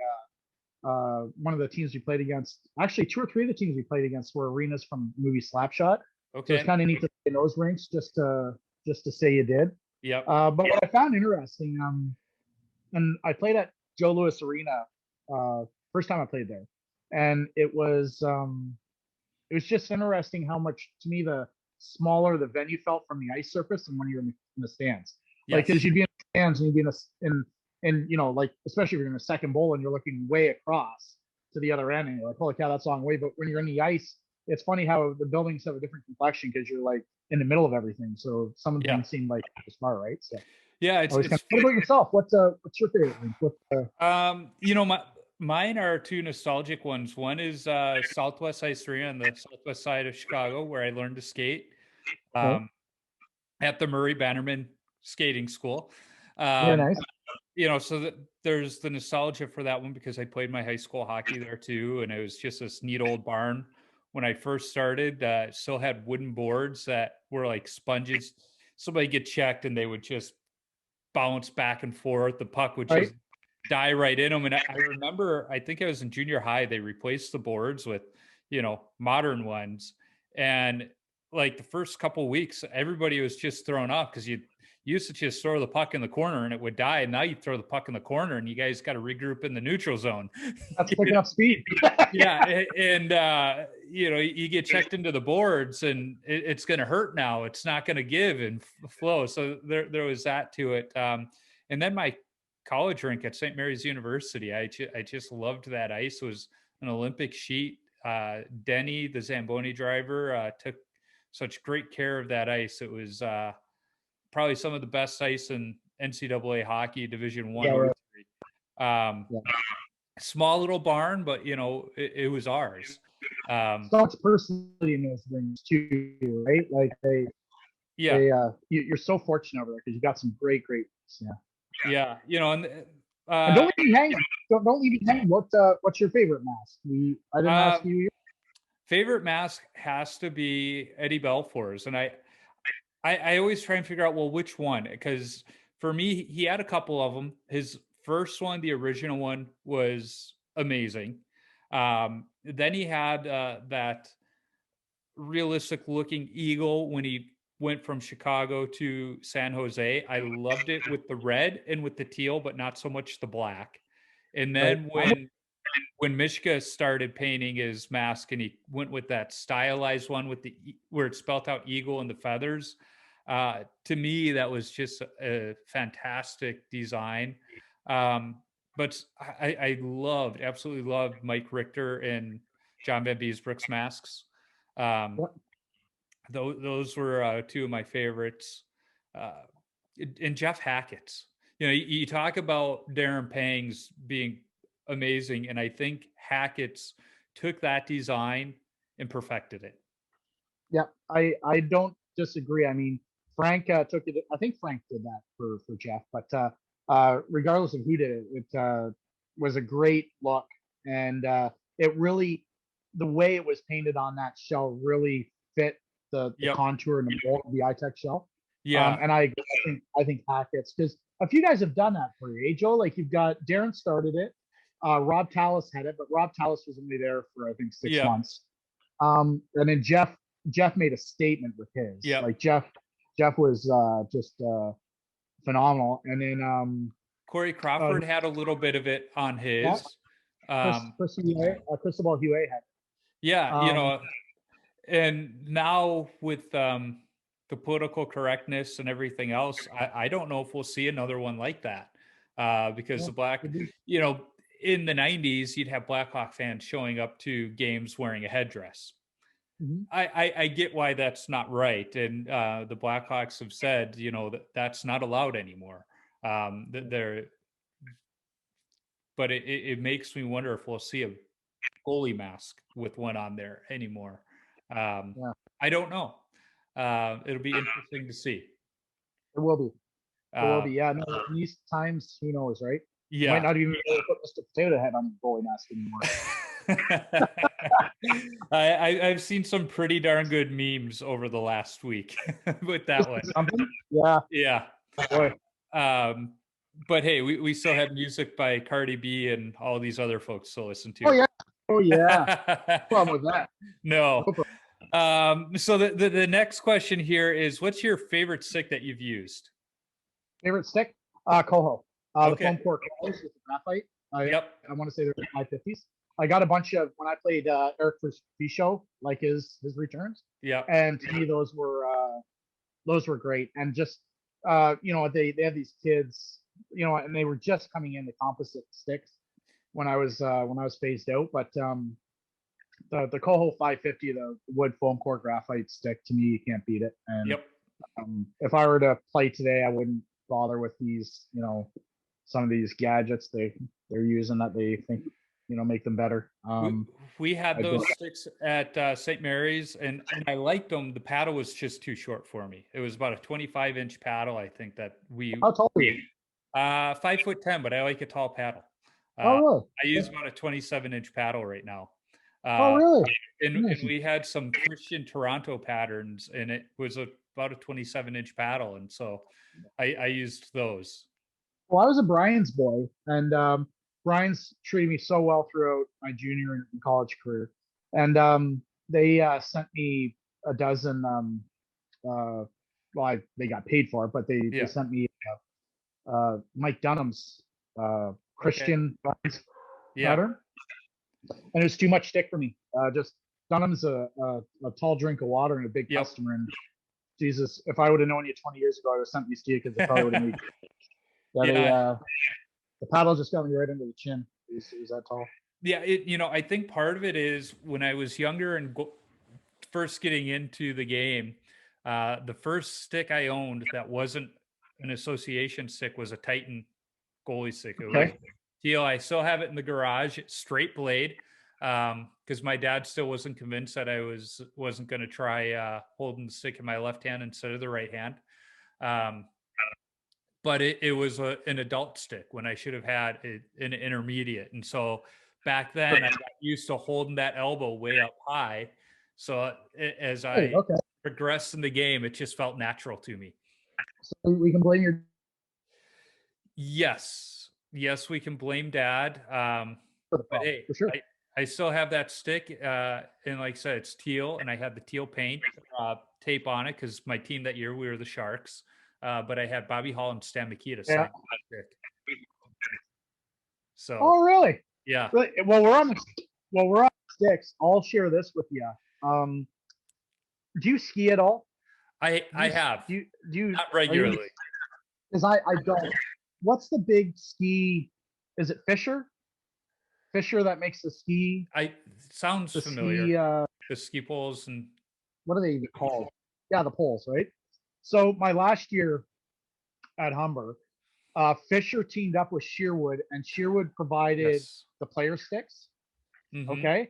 one of the teams we played against. Actually, 2 or 3 of the teams we played against were arenas from the movie Slapshot. Okay. So it's kind of neat to play in those rinks just to say you did. Yeah. But what I found interesting, and I played at Joe Louis Arena first time I played there, and it was just interesting how much, to me, the smaller the venue felt from the ice surface and when you're in the stands. Yes. Like, because you'd be in the stands and you'd be in like, especially if you're in the second bowl and you're looking way across to the other end and you're like, holy cow, that's a long way. But when you're in the ice, it's funny how the buildings have a different complexion because you're like in the middle of everything. So some of them seem like smart, right? So Yeah, I was kind of, what about yourself? What's your favorite rink? mine are two nostalgic ones. One is Southwest Ice Arena on the southwest side of Chicago, where I learned to skate Okay. at the Murray Bannerman Skating School. Very Um, nice. so there's the nostalgia for that one because I played my high school hockey there too, and it was just this neat old barn. When I first started, it still had wooden boards that were like sponges. Somebody get checked, and they would just bounce back and forth. The puck would Right. just die right in them. And I remember, I think I was in junior high, they replaced the boards with, modern ones. And like the first couple of weeks, everybody was just thrown off because you used to just throw the puck in the corner and it would die. And now you throw the puck in the corner and you guys got to regroup in the neutral zone. That's picking up speed. Yeah. And, you get checked into the boards and it's going to hurt now. It's not going to give and flow. So there was that to it. And then my college rink at St. Mary's University, I just loved that ice. It was an Olympic sheet. Denny, the Zamboni driver, took such great care of that ice. It was probably some of the best ice in NCAA hockey, Division One or three. Yeah. Small little barn, but it was ours. So much personality in those rings too, right? Like you're so fortunate over there because you got some great. Yeah. And don't leave me hanging. Don't leave me hanging. What's your favorite mask? I didn't ask you. Favorite mask has to be Eddie Belfour's, and I always try and figure out, well, which one, because for me, he had a couple of them. His first one, the original one, was amazing. Then he had that realistic looking eagle when he went from Chicago to San Jose. I loved it with the red and with the teal, but not so much the black. And then when Mishka started painting his mask and he went with that stylized one with where it spelt out eagle and the feathers, to me that was just a fantastic design. But I absolutely loved Mike Richter and John Van Beesbrook's masks. Those were two of my favorites. And Jeff Hackett's. You talk about Darren Pang's being amazing, and I think Hackett's took that design and perfected it. Yeah, I don't disagree. I mean, Frank took it. I think Frank did that for Jeff, but regardless of who did it, it was a great look, and it really, the way it was painted on that shell really fit the contour and the mold of the iTech shell. Yeah. And I think Hackett's, because a few guys have done that for you, Joe. Like you've got Darren started it, Rob Tallis had it, but Rob Tallis was only there for I think 6 months. And then Jeff made a statement with his. Yeah. Like Jeff was just phenomenal. And then Corey Crawford had a little bit of it on his. Cristobal Huey had it. Yeah, and now with the political correctness and everything else, I don't know if we'll see another one like that because the black, in the 90s, you'd have Blackhawk fans showing up to games wearing a headdress. Mm-hmm. I get why that's not right. And the Blackhawks have said, that's not allowed anymore. But it makes me wonder if we'll see a goalie mask with one on there anymore. I don't know. It'll be interesting to see. It will be. Yeah. No, in these times, who knows, right? Yeah. You might not even be able to put Mr. Potato Head on the goalie mask anymore. I've seen some pretty darn good memes over the last week with that one. Yeah. Yeah. Boy. But hey, we still have music by Cardi B and all these other folks to listen to. Oh yeah. No problem with that. No. So the next question here is, what's your favorite stick that you've used? Favorite stick? Coho. Okay. The foam core Cohos with the graphite. I want to say they're 550s. I got a bunch of when I played Eric Show, like his returns. Yeah. And to me, those were great. And just they have these kids, and they were just coming into composite sticks when I was phased out. But the Coho 550, the wood foam core graphite stick, to me, you can't beat it. And Yep. if I were to play today, I wouldn't bother with these, some of these gadgets they're using that they think, make them better. We had I those don't- sticks at St. Mary's, and I liked them. The paddle was just too short for me. It was about a 25-inch paddle, I think, that How tall are you? 5'10", but I like a tall paddle. Oh, really? I use about a 27-inch paddle right now. Oh, really? And Nice. we had some Christian Toronto patterns, and it was about a 27-inch paddle, and so I used those. Well, I was a Brian's boy, and Brian's treated me so well throughout my junior and college career. And they sent me a dozen. They got paid for it, but they sent me Mike Dunham's Christian Brian's pattern, and it was too much stick for me. Just Dunham's a tall drink of water and a big customer. And Jesus, if I would have known you 20 years ago, I would have sent these to you because they probably would have made. The paddle just got me right into the chin. It was that tall. Yeah, I think part of it is when I was younger and first getting into the game, the first stick I owned that wasn't an association stick was a Titan goalie stick. It was teal. I still have it in the garage. It's straight blade, because my dad still wasn't convinced that I wasn't going to try holding the stick in my left hand instead of the right hand. But it was an adult stick when I should have had an intermediate. And so back then I got used to holding that elbow way up high. So as I progressed in the game, it just felt natural to me. So we can blame your. Yes, we can blame Dad. But hey, for sure. I still have that stick, and like I said, it's teal, and I had the teal paint tape on it because my team that year we were the Sharks. But I had Bobby Hall and Stan Mikita sign that stick. So. Oh, really? Yeah. Really? Well, we're on sticks. I'll share this with you. Do you ski at all? I have. Do you not regularly? Because I don't. What's the big ski? Is it Fisher? Fisher that makes the ski. Sounds familiar. The ski poles and. What are they called? Yeah, the poles, right? So my last year at Humber, Fisher teamed up with Shearwood, and Shearwood provided the player sticks. Mm-hmm. Okay,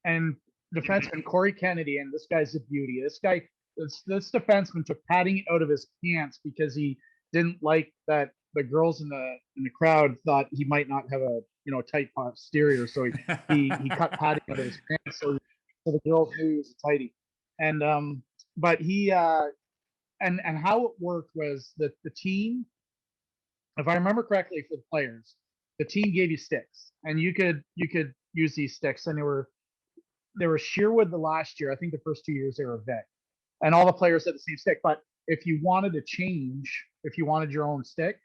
and defenseman Corey Kennedy, and this guy's a beauty. This defenseman took padding out of his pants because he didn't like that the girls in the crowd thought he might not have a tight posterior, so he cut padding out of his pants so the girls knew he was a tighty. And but he and how it worked was that the team, if I remember correctly, for the players, the team gave you sticks, and you could use these sticks, and they were Shearwood the last year. I think the first 2 years they were Vic, and all the players had the same stick. But if you wanted to change, if you wanted your own stick,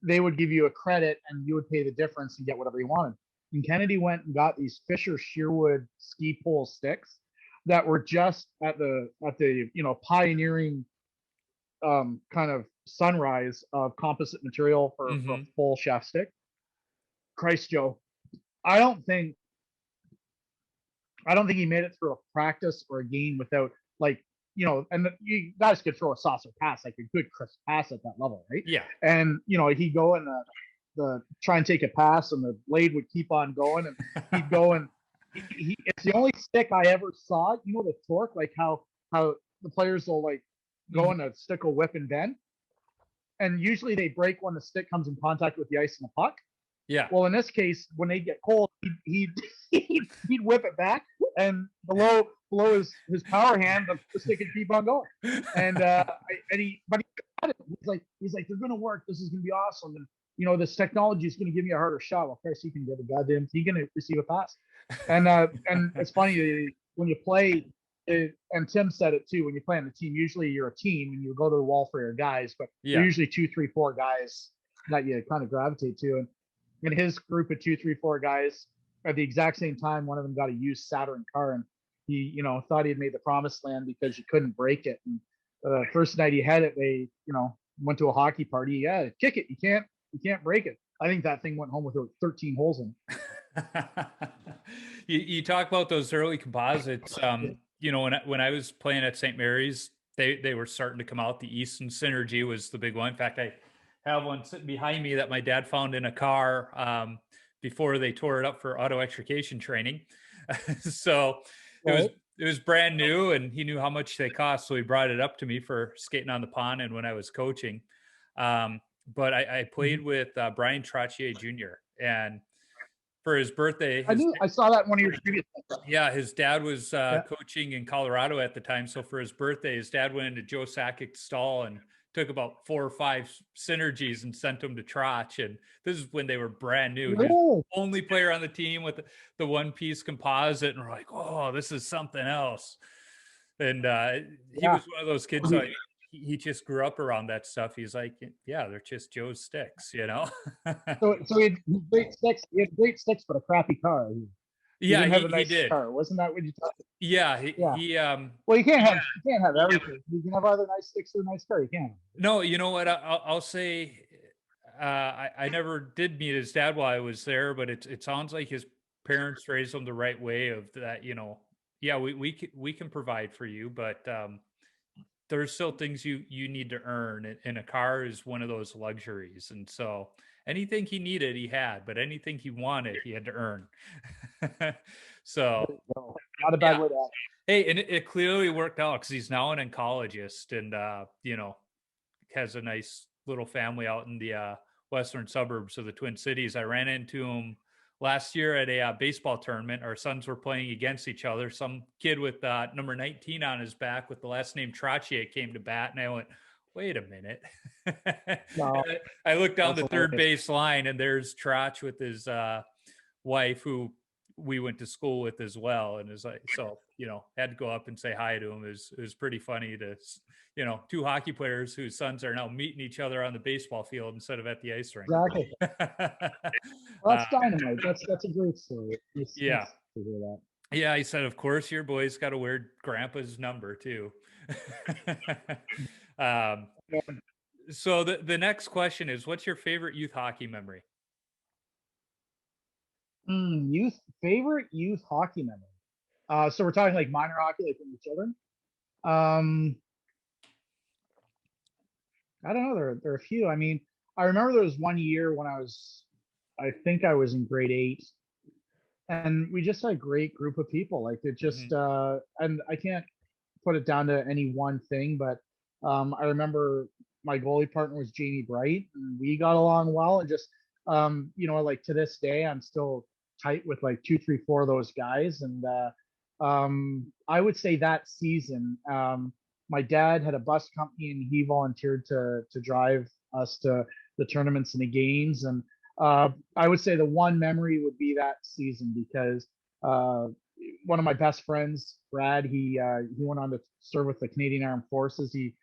they would give you a credit, and you would pay the difference and get whatever you wanted. And Kennedy went and got these Fisher Shearwood ski pole sticks that were just at the pioneering kind of sunrise of composite material for a full shaft stick. Christ, Joe, I don't think he made it through a practice or a game without and you guys could throw a saucer pass, like a good crisp pass at that level, right? Yeah. And he'd go and the try and take a pass, and the blade would keep on going, and he'd go and it's the only stick I ever saw. The torque, like how the players will go and the stick will whip and bend, and usually they break when the stick comes in contact with the ice and the puck. Yeah. Well, in this case, when they get cold, he'd whip it back, and below his power hand, the stick would keep on going. And he got it. He's like, they're gonna work. This is gonna be awesome. And this technology is gonna give me a harder shot. Well, first he can get a goddamn. He can receive a pass. And it's funny when you play. And Tim said it too. When you play on the team, usually you're a team and you go to the wall for your guys, but you're usually 2, 3, 4 guys that you kind of gravitate to. And in his group of 2, 3, 4 guys, at the exact same time, one of them got a used Saturn car, and he, thought he had made the promised land because you couldn't break it. And the first night he had it, they, went to a hockey party. Yeah, kick it. You can't break it. I think that thing went home with 13 holes in it. You talk about those early composites. You know, when I was playing at St. Mary's, they were starting to come out. The Easton Synergy was the big one. In fact, I have one sitting behind me that my dad found in a car before they tore it up for auto extrication training. So Right. it was brand new, and he knew how much they cost, so he brought it up to me for skating on the pond and when I was coaching. But I played Mhm. with Brian Trottier Jr. and for his birthday, I saw that in one of your previous. yeah, his dad was Yeah. coaching in Colorado at the time. So for his birthday, his dad went into Joe Sakic's stall and took about 4 or 5 synergies and sent them to Trotch. And this is when they were brand new. He was Really? the only player on the team with the one piece composite, and we're like, oh, this is something else. And he Yeah. was one of those kids. So he just grew up around that stuff. He's like, yeah, they're just Joe's sticks, you know. So he had great sticks. He had great sticks, but a crappy car. He Yeah, didn't have a he nice did. car. Wasn't that what you talked? Yeah, Yeah. he Well, you can't have everything. You can have either nice sticks or a nice car. You can't. no, you know what? I'll say, I never did meet his dad while I was there, but it sounds like his parents raised him the right way. Of that, you know, yeah, we can provide for you, but there's still things you need to earn, and a car is one of those luxuries. And so anything he needed, he had, but anything he wanted, he had to earn. So No, not a bad yeah. way to act. Hey, and it clearly worked out because he's now an oncologist, and you know, has a nice little family out in the western suburbs of the Twin Cities. I ran into him last year at a baseball tournament. Our sons were playing against each other. Some kid with number 19 on his back with the last name Trottier came to bat, and I went, wait a minute. No, I looked down that's the third hilarious. base line, and there's Trotch with his wife, who we went to school with as well. And is like, so, you know, had to go up and say hi to him. It was pretty funny to, you know, 2 hockey players whose sons are now meeting each other on the baseball field instead of at the ice rink. Exactly. Well, that's dynamite. That's a great story. It's Yeah. nice to hear that. Yeah. He said, of course, your boy's got to wear grandpa's number too. um, Yeah. so the next question is, what's your favorite youth hockey memory? Favorite youth hockey memory. So we're talking like minor hockey, like when we're children. Um, I don't know. There are a few. I mean, I remember there was one year when I think I was in grade 8, and we just had a great group of people. Like it just, Mhm. and I can't put it down to any one thing, but I remember my goalie partner was Jamie Bright, and we got along well. And just, like to this day, I'm still tight with like 2, 3, 4 of those guys. And I would say that season, my dad had a bus company, and he volunteered to drive us to the tournaments and the games. And I would say the one memory would be that season because one of my best friends, Brad, he went on to serve with the Canadian Armed Forces. He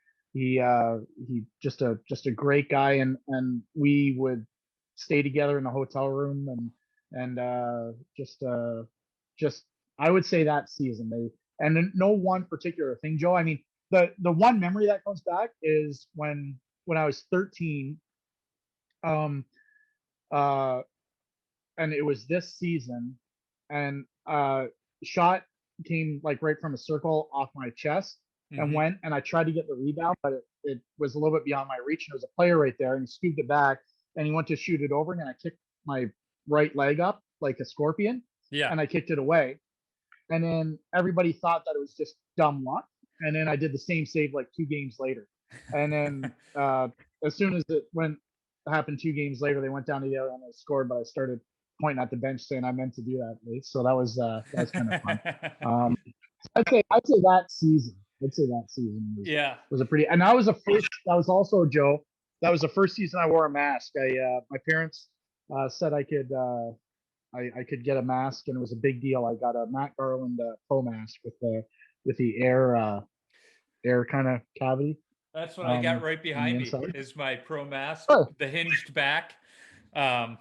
just a great guy, and we would stay together in the hotel room, and just I would say that season and no one particular thing, Joe. I mean, the one memory that comes back is when I was 13, um uh and it was this season, and shot came like right from a circle off my chest and Mhm. went, and I tried to get the rebound, but it was a little bit beyond my reach, and there was a player right there, and he scooped it back, and he went to shoot it over, and I kicked my right leg up like a scorpion, Yeah. and I kicked it away, and then everybody thought that it was just dumb luck, and then I did the same save like 2 games later, and then as soon as it went happened 2 games later, they went down to the other and they scored, but I started pointing at the bench saying I meant to do that, Nate. So that was kind of fun. Um, I'd say that season. I'd say that season Yeah. was a pretty, and that was the first. That was also, Joe. That was the first season I wore a mask. My parents said I could get a mask, and it was a big deal. I got a Matt Garland Pro mask with the air kind of cavity That's what I got right on the behind me inside. is my pro mask, Oh, the hinged back. Um,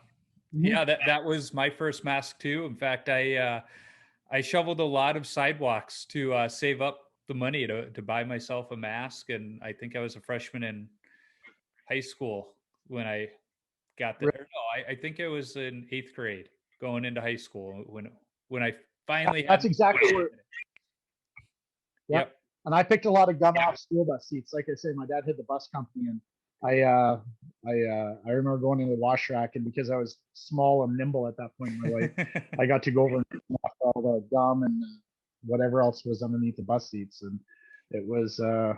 mhm. yeah, that was my first mask too. In fact, I shoveled a lot of sidewalks to save up the money to buy myself a mask, and I think I was a freshman in high school when I got the. Really? Or no, I think I was in 8th grade going into high school when I finally That's had. exactly where. Yep. And I picked a lot of gum off school bus seats. Like I say, my dad had the bus company, and I remember going in the wash rack, and because I was small and nimble at that point in my life, I got to go over and off all the gum and whatever else was underneath the bus seats, and it was a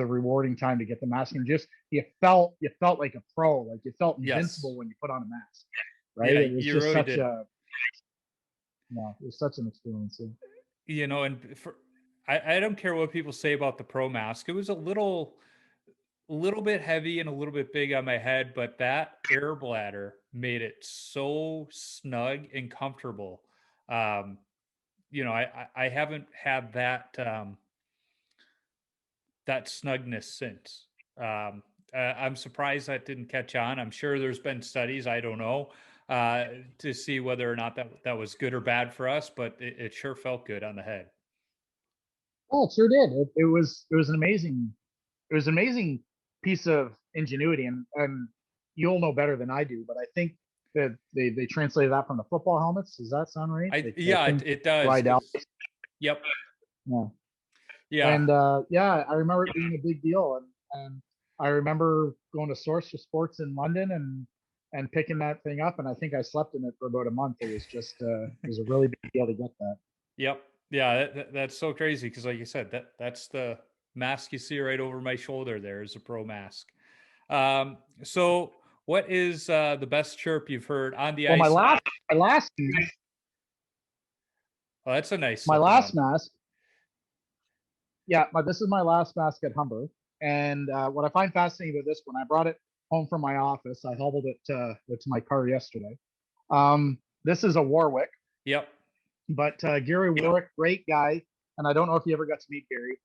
rewarding time to get the mask, and just you felt like a pro, like you felt invincible when you put on a mask, right? Yeah, It was you just really such did. it was such an experience. And I don't care what people say about the pro mask. It was a little bit heavy and a little bit big on my head, but that air bladder made it so snug and comfortable. I haven't had that that snugness since. I'm surprised that didn't catch on. I'm sure there's been studies, I don't know, to see whether or not that was good or bad for us, but it sure felt good on the head. Oh, it sure did. It was an amazing piece of ingenuity, and you'll know better than I do, but I think that they translated that from the football helmets. Does that sound right? It does. Rydell. Yep. Yeah. Yeah. And I remember it being a big deal, and I remember going to Source for Sports in London and picking that thing up, and I think I slept in it for about a month. It was just it was a really big deal to get that. Yep. Yeah, that's so crazy because, like you said, that's the mask you see right over my shoulder. There is a pro mask. So, what is the best chirp you've heard on the ice? My last Oh, that's a nice. My last mask. Yeah, this is my last mask at Humber, and what I find fascinating about this one, I brought it home from my office. I hauled it to my car yesterday. This is a Warwick. Yep. But Gary Warwick, great guy, and I don't know if you ever got to meet Gary.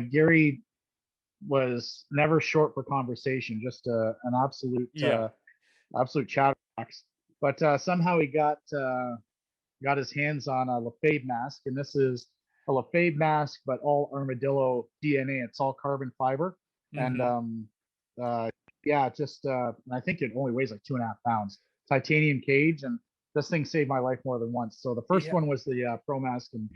Gary was never short for conversation, just an absolute chatterbox. But somehow he got his hands on a Lefebvre mask, and this is a Lefebvre mask, but all armadillo DNA. It's all carbon fiber, and I think it only weighs like 2.5 pounds. Titanium cage, and this thing saved my life more than once. So the first one was the pro mask, and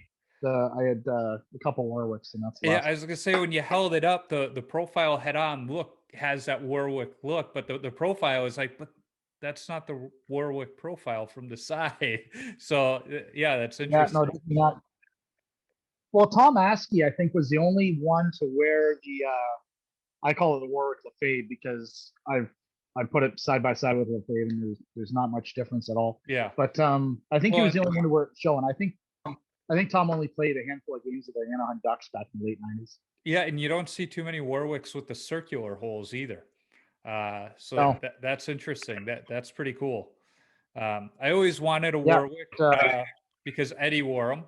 I had a couple Warwicks, and that's the last. I was gonna say, when you held it up, the profile head on look has that Warwick look, but the profile is like, but that's not the Warwick profile from the side. So yeah, that's interesting. Yeah, no, not. Well, Tom Askey, I think, was the only one to wear the I call it the Warwick Lefebvre because I've put it side by side with Lefebvre, and there's not much difference at all. Yeah. But I think he was the only one to wear it show, and I think Tom only played a handful of games with the Anaheim Ducks back in the late 90s. Yeah, and you don't see too many Warwicks with the circular holes either. So that's interesting. That's pretty cool. I always wanted a Warwick because Eddie wore them.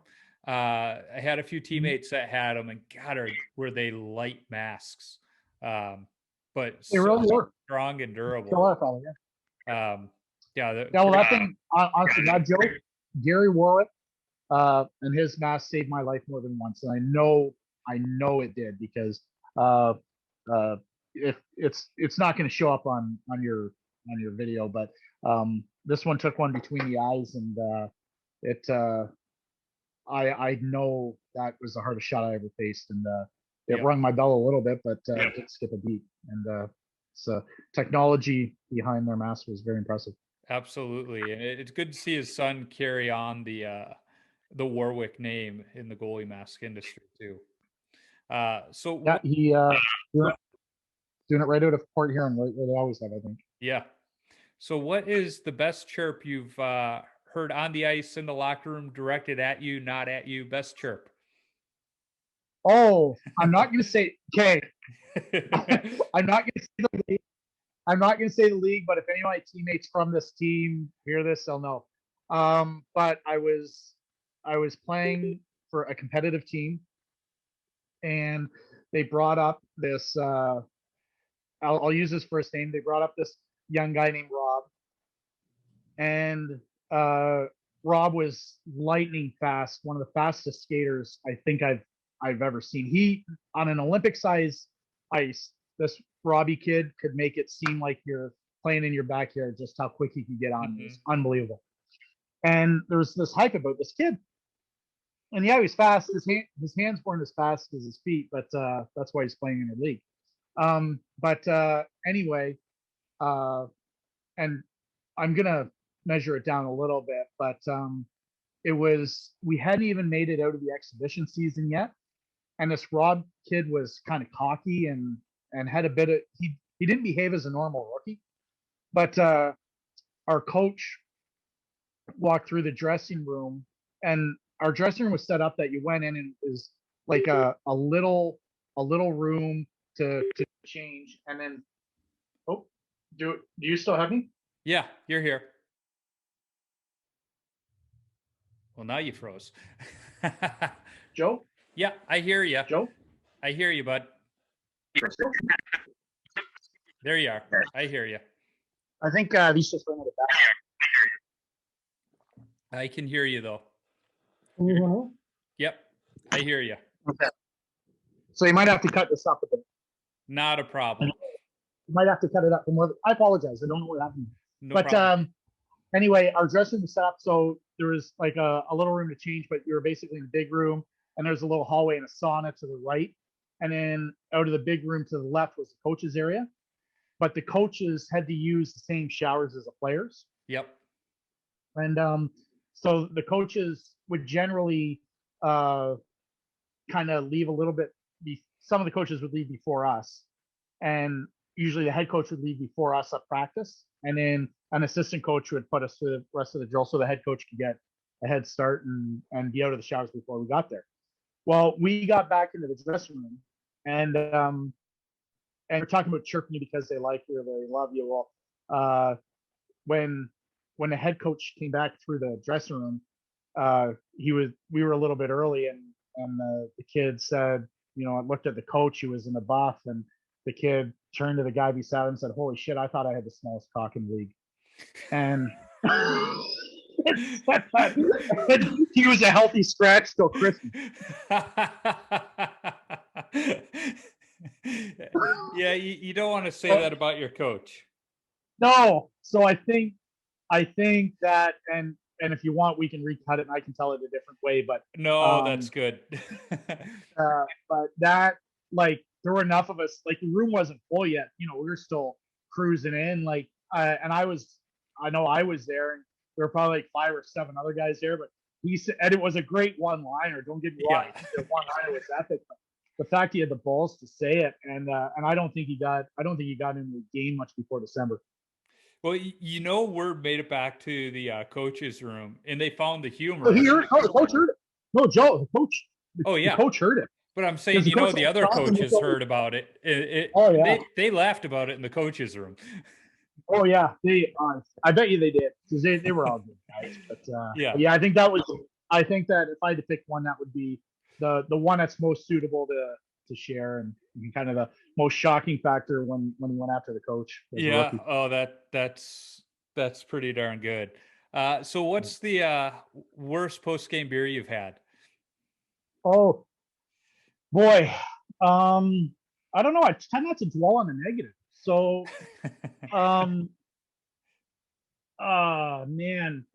I had a few teammates that had them, and God, were they light masks. But they really were strong and durable. Well, that thing, honestly, that Joe, Gary Warwick, and his mask saved my life more than once, and I know it did, because if it's not going to show up on your video, but this one took one between the eyes, and I know that was the hardest shot I ever faced, and it rung my bell a little bit, but didn't skip a beat. And so technology behind their mask was very impressive. Absolutely, and it's good to see his son carry on the Warwick name in the goalie mask industry too. So yeah, he doing it right out of Port Huron, where they always have, I think. Yeah. So what is the best chirp you've heard on the ice, in the locker room, directed at you, not at you? Best chirp. Oh, I'm not going to say. Okay, I'm not going to say the league. I'm not going to say the league, but if any of my teammates from this team hear this, they'll know. But I was playing for a competitive team, and they brought up this. I'll use his first name. They brought up this young guy named Rob, and Rob was lightning fast, one of the fastest skaters I think I've ever seen. He, on an Olympic size ice, this Robbie kid could make it seem like you're playing in your backyard, just how quick he could get on. It was unbelievable. And there was this hype about this kid. And yeah, he was fast. His hands weren't as fast as his feet, but that's why he's playing in the league. Anyway, and I'm gonna measure it down a little bit, but we hadn't even made it out of the exhibition season yet, and this Rob kid was kind of cocky and had a bit of he didn't behave as a normal rookie, but our coach walked through the dressing room, and our dressing room was set up that you went in and it was like a little room to change, and then do you still have me? Yeah, you're here. Well, now you froze. Joe? Yeah, I hear you. Joe? I hear you, bud. There you are. I hear you. I think these just went out of back. I can hear you, though. Can you hear me? Yep, I hear you. Okay. So you might have to cut this up a bit. Not a problem. You might have to cut it up more. I apologize. I don't know what happened. No problem. Anyway, our dressing room was set up so there was like a little room to change, but you were basically in the big room, and there's a little hallway and a sauna to the right, and then out of the big room to the left was the coaches area. But the coaches had to use the same showers as the players. Yep. And so the coaches would generally kind of leave a little bit. Some of the coaches would leave before us, and usually the head coach would leave before us at practice, and then an assistant coach would put us through the rest of the drill so the head coach could get a head start and be out of the showers before we got there. Well, we got back into the dressing room, and we're talking about chirping you because they like you or they love you. Well, when the head coach came back through the dressing room, we were a little bit early, and the kid said, I looked at the coach who was in the buff, and the kid turned to the guy beside him and said, "Holy shit, I thought I had the smallest cock in the league." And he was a healthy scratch till Christmas. Yeah, you don't want to say that about your coach. No. So I think that, and if you want, we can recut it and I can tell it a different way. But no, that's good. But that, like, there were enough of us. Like, the room wasn't full yet. We were still cruising in. Like, and I know I was there, and there were probably like 5 or 7 other guys there. But he said, and it was a great one-liner. Don't get me wrong. Yeah. The one-liner was epic. But the fact he had the balls to say it, and I don't think he got into the game much before December. Well, word made it back to the coach's room, and they found the humor. Oh, the coach heard it. No, Joe, the coach. Oh yeah, the coach heard it. But I'm saying, the other coaches heard about it. They laughed about it in the coach's room. Oh yeah, I bet you they did, because they were all good guys. But yeah, I think that if I had to pick one, that would be the one that's most suitable to share, and kind of the most shocking factor when he went after the coach. Yeah. Oh, that's pretty darn good. So what's the worst post-game beer you've had? Oh boy, I don't know. I tend not to dwell on the negative. So, man,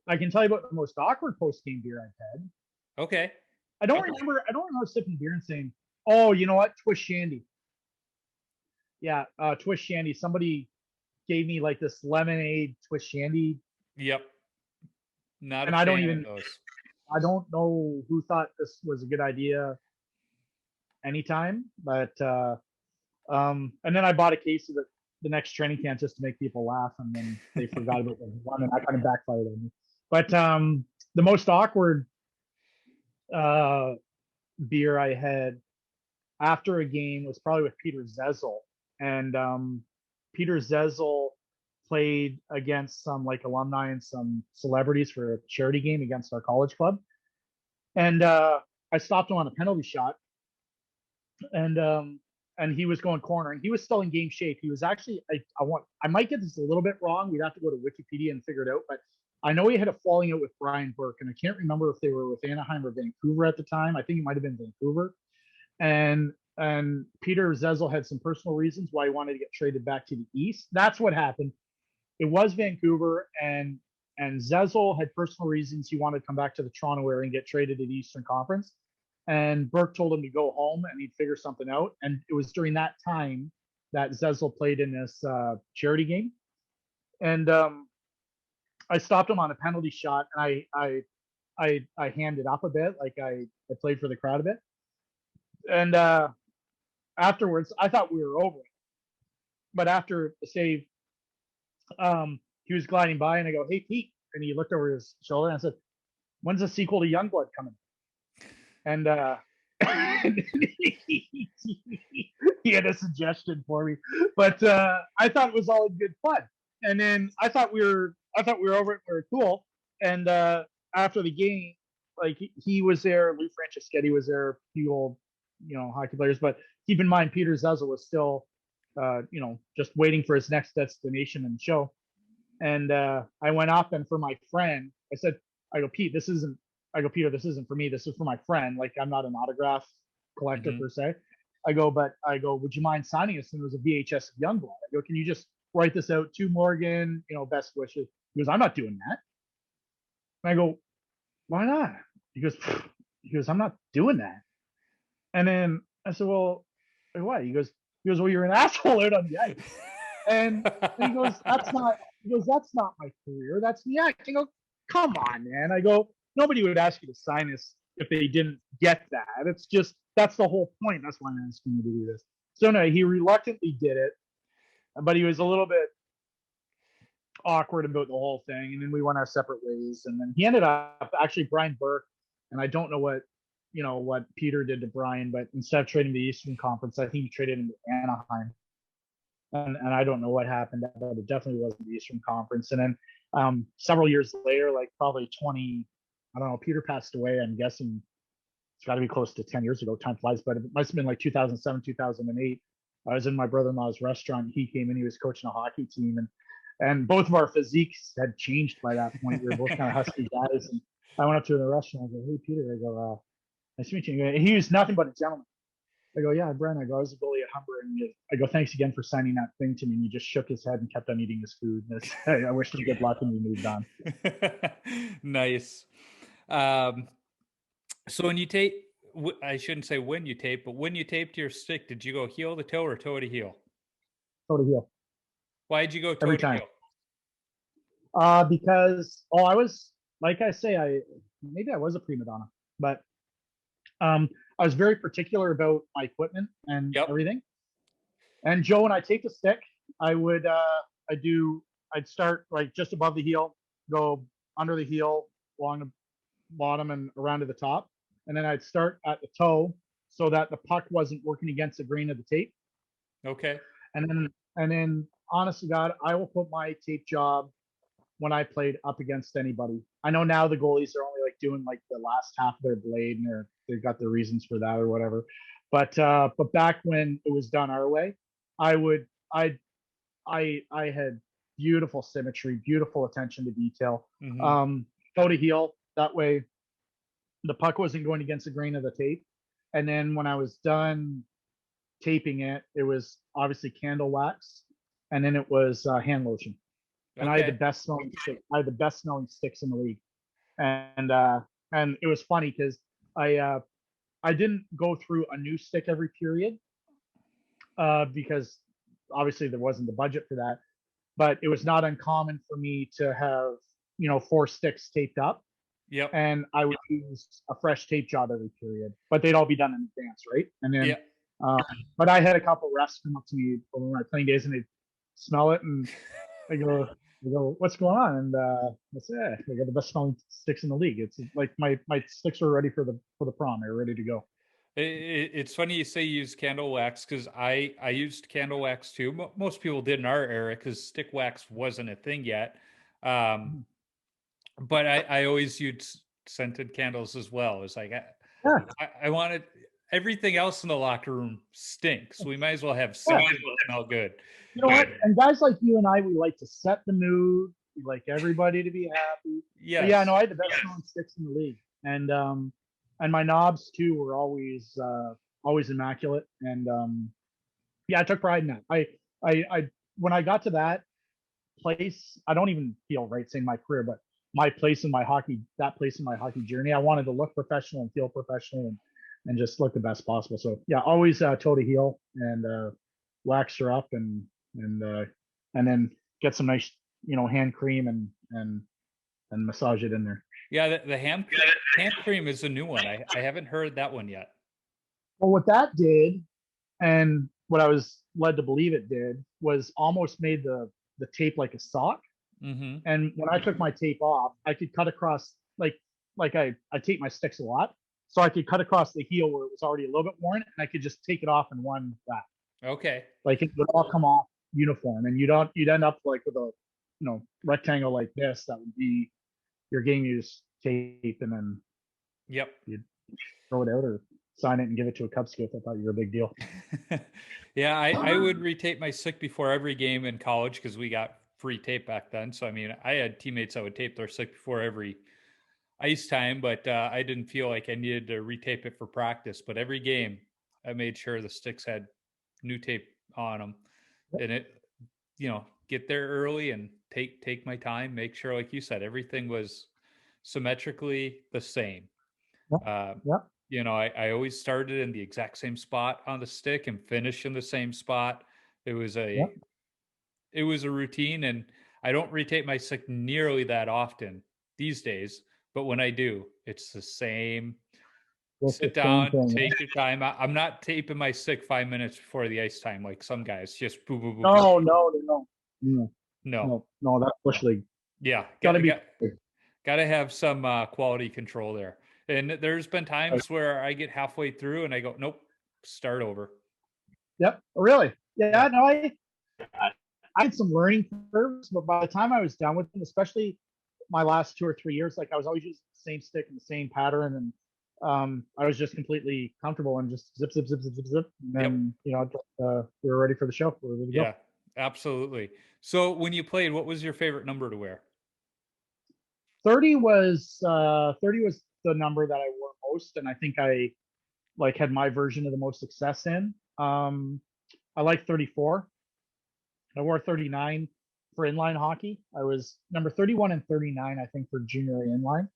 I can tell you about the most awkward post-game beer I've had. Okay. I don't remember sipping beer and saying, "Oh, you know what? Twist Shandy." Yeah, Twist Shandy. Somebody gave me like this lemonade Twist Shandy. Yep. And I don't know who thought this was a good idea anytime, but and then I bought a case of it the next training camp just to make people laugh, and then they forgot about the one, and that kind of backfired on me. But the most awkward beer I had after a game was probably with Peter Zezel, and Peter Zezel played against some like alumni and some celebrities for a charity game against our college club, and I stopped him on a penalty shot, and he was going corner, and he was still in game shape. He was actually, I might get this a little bit wrong. We'd have to go to Wikipedia and figure it out, but I know he had a falling out with Brian Burke, and I can't remember if they were with Anaheim or Vancouver at the time. I think it might have been Vancouver. And Peter Zezel had some personal reasons why he wanted to get traded back to the East. That's what happened. It was Vancouver, and and Zezel had personal reasons he wanted to come back to the Toronto area and get traded to the Eastern Conference. And Burke told him to go home and he'd figure something out. And it was during that time that Zezel played in this charity game. And I stopped him on a penalty shot, and I handed up a bit, like I played for the crowd a bit. And afterwards, I thought we were over it. But after the save, he was gliding by, and I go, "Hey, Pete," and he looked over his shoulder and I said, "When's the sequel to Youngblood coming?" And he had a suggestion for me, but I thought it was all in good fun. And then I thought we were over it. We were cool. And after the game, like he was there, Lou Franceschetti was there, a few old, hockey players. But keep in mind, Peter Zezel was still, just waiting for his next destination in the show. And I went up, and for my friend, I go, Peter, this isn't for me. This is for my friend. Like, I'm not an autograph collector per se. I go, would you mind signing us? And it was a VHS of Youngblood. I go, can you just write this out to Morgan? Best wishes. He goes, I'm not doing that. And I go, why not? He goes, I'm not doing that. And then I said, well, what? He goes, well, you're an asshole out on the ice. And he goes, that's not my career. That's the act. I go, come on, man. I go, nobody would ask you to sign this if they didn't get that. It's just, that's the whole point. That's why I'm asking you to do this. So no, he reluctantly did it, but he was a little bit awkward about the whole thing. And then we went our separate ways. And then he ended up, actually, Brian Burke, and I don't know what Peter did to Brian, but instead of trading the Eastern Conference, I think he traded him to Anaheim. And I don't know what happened, but it definitely wasn't the Eastern Conference. And then several years later, like probably Peter passed away. I'm guessing it's got to be close to 10 years ago. Time flies, but it must have been like 2007, 2008. I was in my brother-in-law's restaurant. He came in, he was coaching a hockey team, and both of our physiques had changed by that point. We were both kind of husky guys. And I went up to the restaurant. I go, hey, Peter. I go, nice to meet you. He was nothing but a gentleman. I go, yeah, Brent. I go, I was a goalie at Humber. And I go, thanks again for signing that thing to me. And he just shook his head and kept on eating his food. I wish him good luck, and we moved on. Nice. So when you tape, I shouldn't say when you tape, but when you taped your stick, did you go heel to toe or toe to heel? Toe to heel. Why did you go toe every to time? heel? Because I was, like I say, maybe I was a prima donna, but I was very particular about my equipment and everything. And Joe, when I tape the stick, I'd start like just above the heel, go under the heel, along the bottom and around to the top. And then I'd start at the toe so that the puck wasn't working against the grain of the tape. Okay. And then honest to God, I will put my tape job when I played up against anybody. I know now the goalies are only like doing like the last half of their blade, and they've got their reasons for that or whatever. But back when it was done our way, I had beautiful symmetry, beautiful attention to detail. Toe to heel, that way the puck wasn't going against the grain of the tape. And then when I was done taping it, it was obviously candle wax, and then it was hand lotion. And I had the best smelling stick. I had the best smelling sticks in the league. And it was funny because I didn't go through a new stick every period because obviously there wasn't the budget for that. But it was not uncommon for me to have 4 sticks taped up. Yep. And I would use a fresh tape job every period, but they'd all be done in advance, right? And then, but I had a couple refs come up to me over my playing days, and they'd smell it, and I go, what's going on? And I say, I got the best smelling sticks in the league. It's like my sticks are ready for the prom. They're ready to go. It's funny you say you use candle wax, because I used candle wax too. Most people did in our era because stick wax wasn't a thing yet. But I always used scented candles as well. It's like I wanted everything else in the locker room stinks. So we might as well have something that smell good. You know what? And guys like you and I, we like to set the mood. We like everybody to be happy. Yes. Yeah, no, I had the best smelling sticks in the league, and my knobs too were always immaculate. And I took pride in that. I when I got to that place. I don't even feel right saying my career, but my place in my hockey, that place in my hockey journey, I wanted to look professional and feel professional and just look the best possible. So yeah, always toe to heel and wax her up and then get some nice, hand cream and massage it in there. Yeah, the hand cream is a new one. I haven't heard that one yet. Well, what that did, and what I was led to believe it did, was almost made the tape like a sock. Mm-hmm. And when I took my tape off, I could cut across like I tape my sticks a lot, so I could cut across the heel where it was already a little bit worn, and I could just take it off in one back. Okay. Like it would all come off uniform, and you'd end up like with a rectangle like this that would be your game use tape, and then Yep. you'd throw it out or sign it and give it to a Cub Scout. I thought you were a big deal. Yeah, I would retape my stick before every game in college because we got free tape back then. So I mean, I had teammates that would tape their stick before every ice time, but I didn't feel like I needed to retape it for practice. But every game, I made sure the sticks had new tape on them, and it, get there early and take my time, make sure, like you said, everything was symmetrically the same. I always started in the exact same spot on the stick and finished in the same spot. It was a routine, and I don't retape my stick nearly that often these days, but when I do, it's the same. Sit down, take your time. I'm not taping my stick 5 minutes before the ice time like some guys. Just boo, boo, boo. No, that's bush league. Yeah, gotta have some quality control there. And there's been times where I get halfway through and I go, nope, start over. Yep, really. Yeah. No, I had some learning curves, but by the time I was done with them, especially my last 2 or 3 years, like I was always using the same stick and the same pattern, and I was just completely comfortable and just zip, zip, zip, zip, zip, zip. And then, we were ready for the show. We were ready to go. Yeah, absolutely. So when you played, what was your favorite number to wear? 30 was the number that I wore most, and I think I had my version of the most success in. I like 34. I wore 39 for inline hockey. I was number 31 and 39, I think, for junior inline.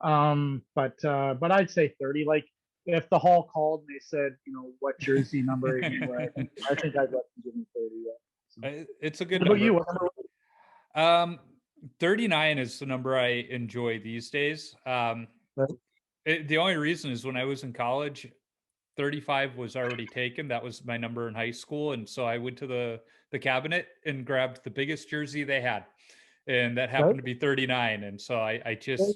But I'd say 30. Like if the hall called and they said, what jersey number you wear, I think I'd let them give me 30. Yeah. So. It's a good number. number. What about you? 39 is the number I enjoy these days. The only reason is when I was in college, 35 was already taken. That was my number in high school. And so I went to the cabinet and grabbed the biggest jersey they had. And that happened to be 39. And so I just,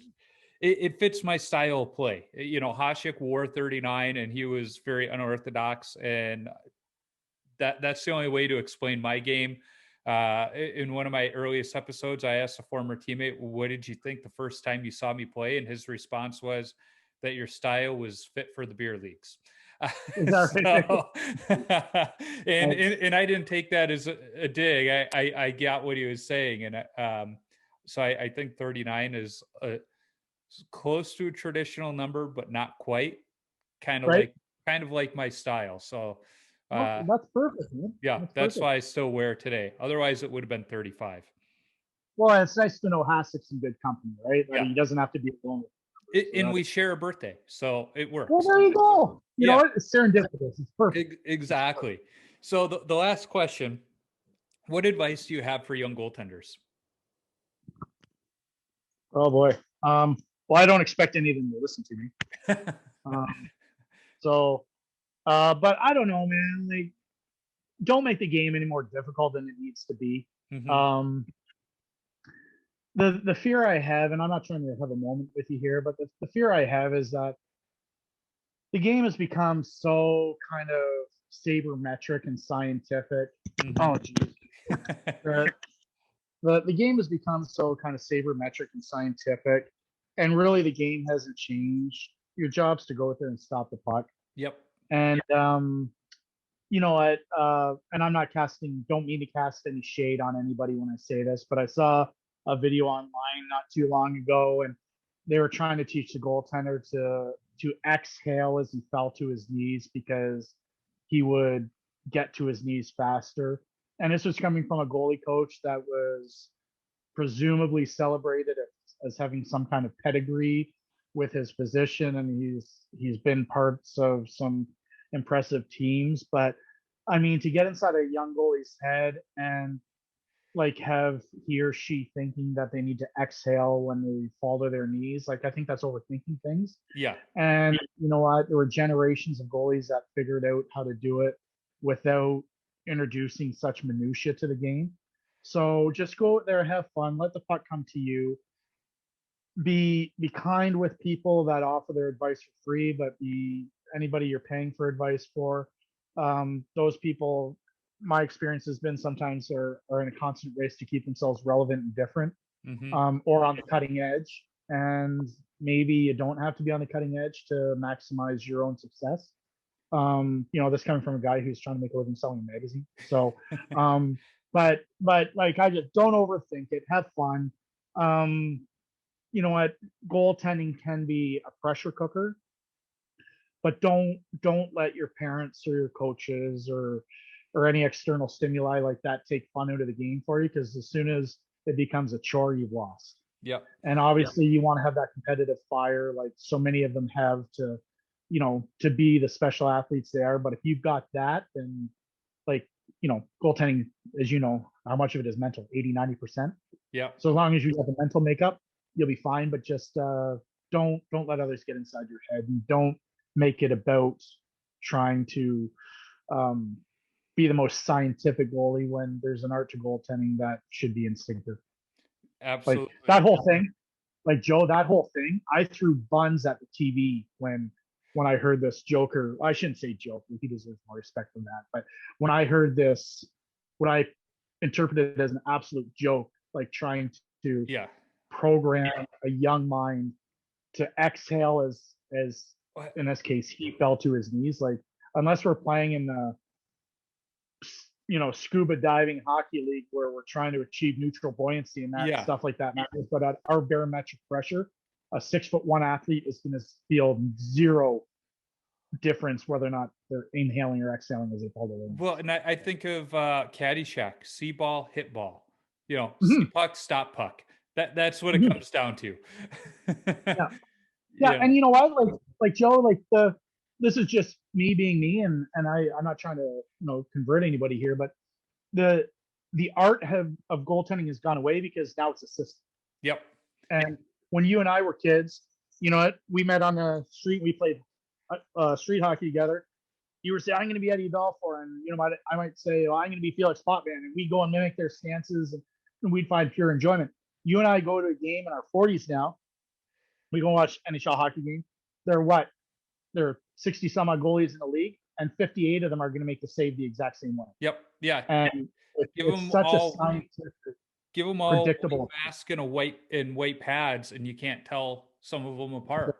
it fits my style of play. Hasek wore 39 and he was very unorthodox. And that's the only way to explain my game. In one of my earliest episodes, I asked a former teammate, what did you think the first time you saw me play? And his response was that your style was fit for the beer leagues. And I didn't take that as a dig. I got what he was saying. And so I think 39 is close to a traditional number, but not quite. Kind of like my style. So that's perfect, man. Yeah, that's why I still wear it today. Otherwise, it would have been 35. Well, it's nice to know Hasek's in good company, right? That he doesn't have to be alone. And we share a birthday, so it works. Well, there you go. You know what? It's serendipitous. It's perfect. Exactly. So the last question, what advice do you have for young goaltenders? Oh, boy. Well, I don't expect any of them to listen to me. But I don't know, man. Like, don't make the game any more difficult than it needs to be. Mm-hmm. The fear I have, and I'm not trying to have a moment with you here, but the fear I have is that the game has become so kind of sabermetric and scientific. Mm-hmm. Oh, geez. The game has become so kind of sabermetric and scientific, and really the game hasn't changed. Your job's to go out there and stop the puck. Yep. And you know what? And I'm not don't mean to cast any shade on anybody when I say this, but I saw a video online not too long ago, and they were trying to teach the goaltender to exhale as he fell to his knees because he would get to his knees faster. and this was coming from a goalie coach that was presumably celebrated as having some kind of pedigree with his position, and he's been parts of some impressive teams. But I mean, to get inside a young goalie's head and like have he or she thinking that they need to exhale when they fall to their knees, like I think that's overthinking things. Yeah. And you know what? There were generations of goalies that figured out how to do it without introducing such minutia to the game. So just go out there, have fun, let the puck come to you. Be kind with people that offer their advice for free, but be anybody you're paying for advice for. Those people, my experience has been sometimes are in a constant race to keep themselves relevant and different, or on the cutting edge. And maybe you don't have to be on the cutting edge to maximize your own success. This coming from a guy who's trying to make a living selling a magazine. So, but like I just don't overthink it. Have fun. You know what? Goaltending can be a pressure cooker, but don't let your parents or your coaches or any external stimuli like that take fun out of the game for you, because as soon as it becomes a chore, you've lost. Yep. And obviously you want to have that competitive fire like so many of them have to, to be the special athletes they are. But if you've got that, then like, goaltending, as you know, how much of it is mental? 80-90%. Yeah. So as long as you have the mental makeup, you'll be fine. But just don't let others get inside your head, and don't make it about trying to be the most scientific goalie when there's an art to goaltending that should be instinctive. Absolutely. Like that whole thing, like Joe, that whole thing, I threw buns at the TV when I heard this joker. I shouldn't say joke, he deserves more respect than that. But when I heard this, what I interpreted as an absolute joke, like trying to program a young mind to exhale as in this case he fell to his knees. Like, unless we're playing in the scuba diving hockey league where we're trying to achieve neutral buoyancy and that stuff like that matters. But at our barometric pressure, a 6'1" athlete is going to feel zero difference whether or not they're inhaling or exhaling as they fall to the. Well, and I think of Caddyshack, see ball, hit ball. See puck, stop puck. That's what it comes down to. Yeah. And you know what? Like Joe, like this is just me being me, and I'm not trying to convert anybody here, but the art of goaltending has gone away because now it's a system. Yep. And when you and I were kids, you know what? We met on the street. We played street hockey together. You would say, "I'm going to be Eddie Balfour," and I might say, "I'm going to be Felix Potvin," and we go and mimic their stances, and we'd find pure enjoyment. You and I go to a game in our 40s now. We go watch NHL hockey game. There are 60 some odd goalies in the league, and 58 of them are going to make the save the exact same way. Yep. Yeah. And it's such a scientific, give them all predictable mask and white pads, and you can't tell some of them apart.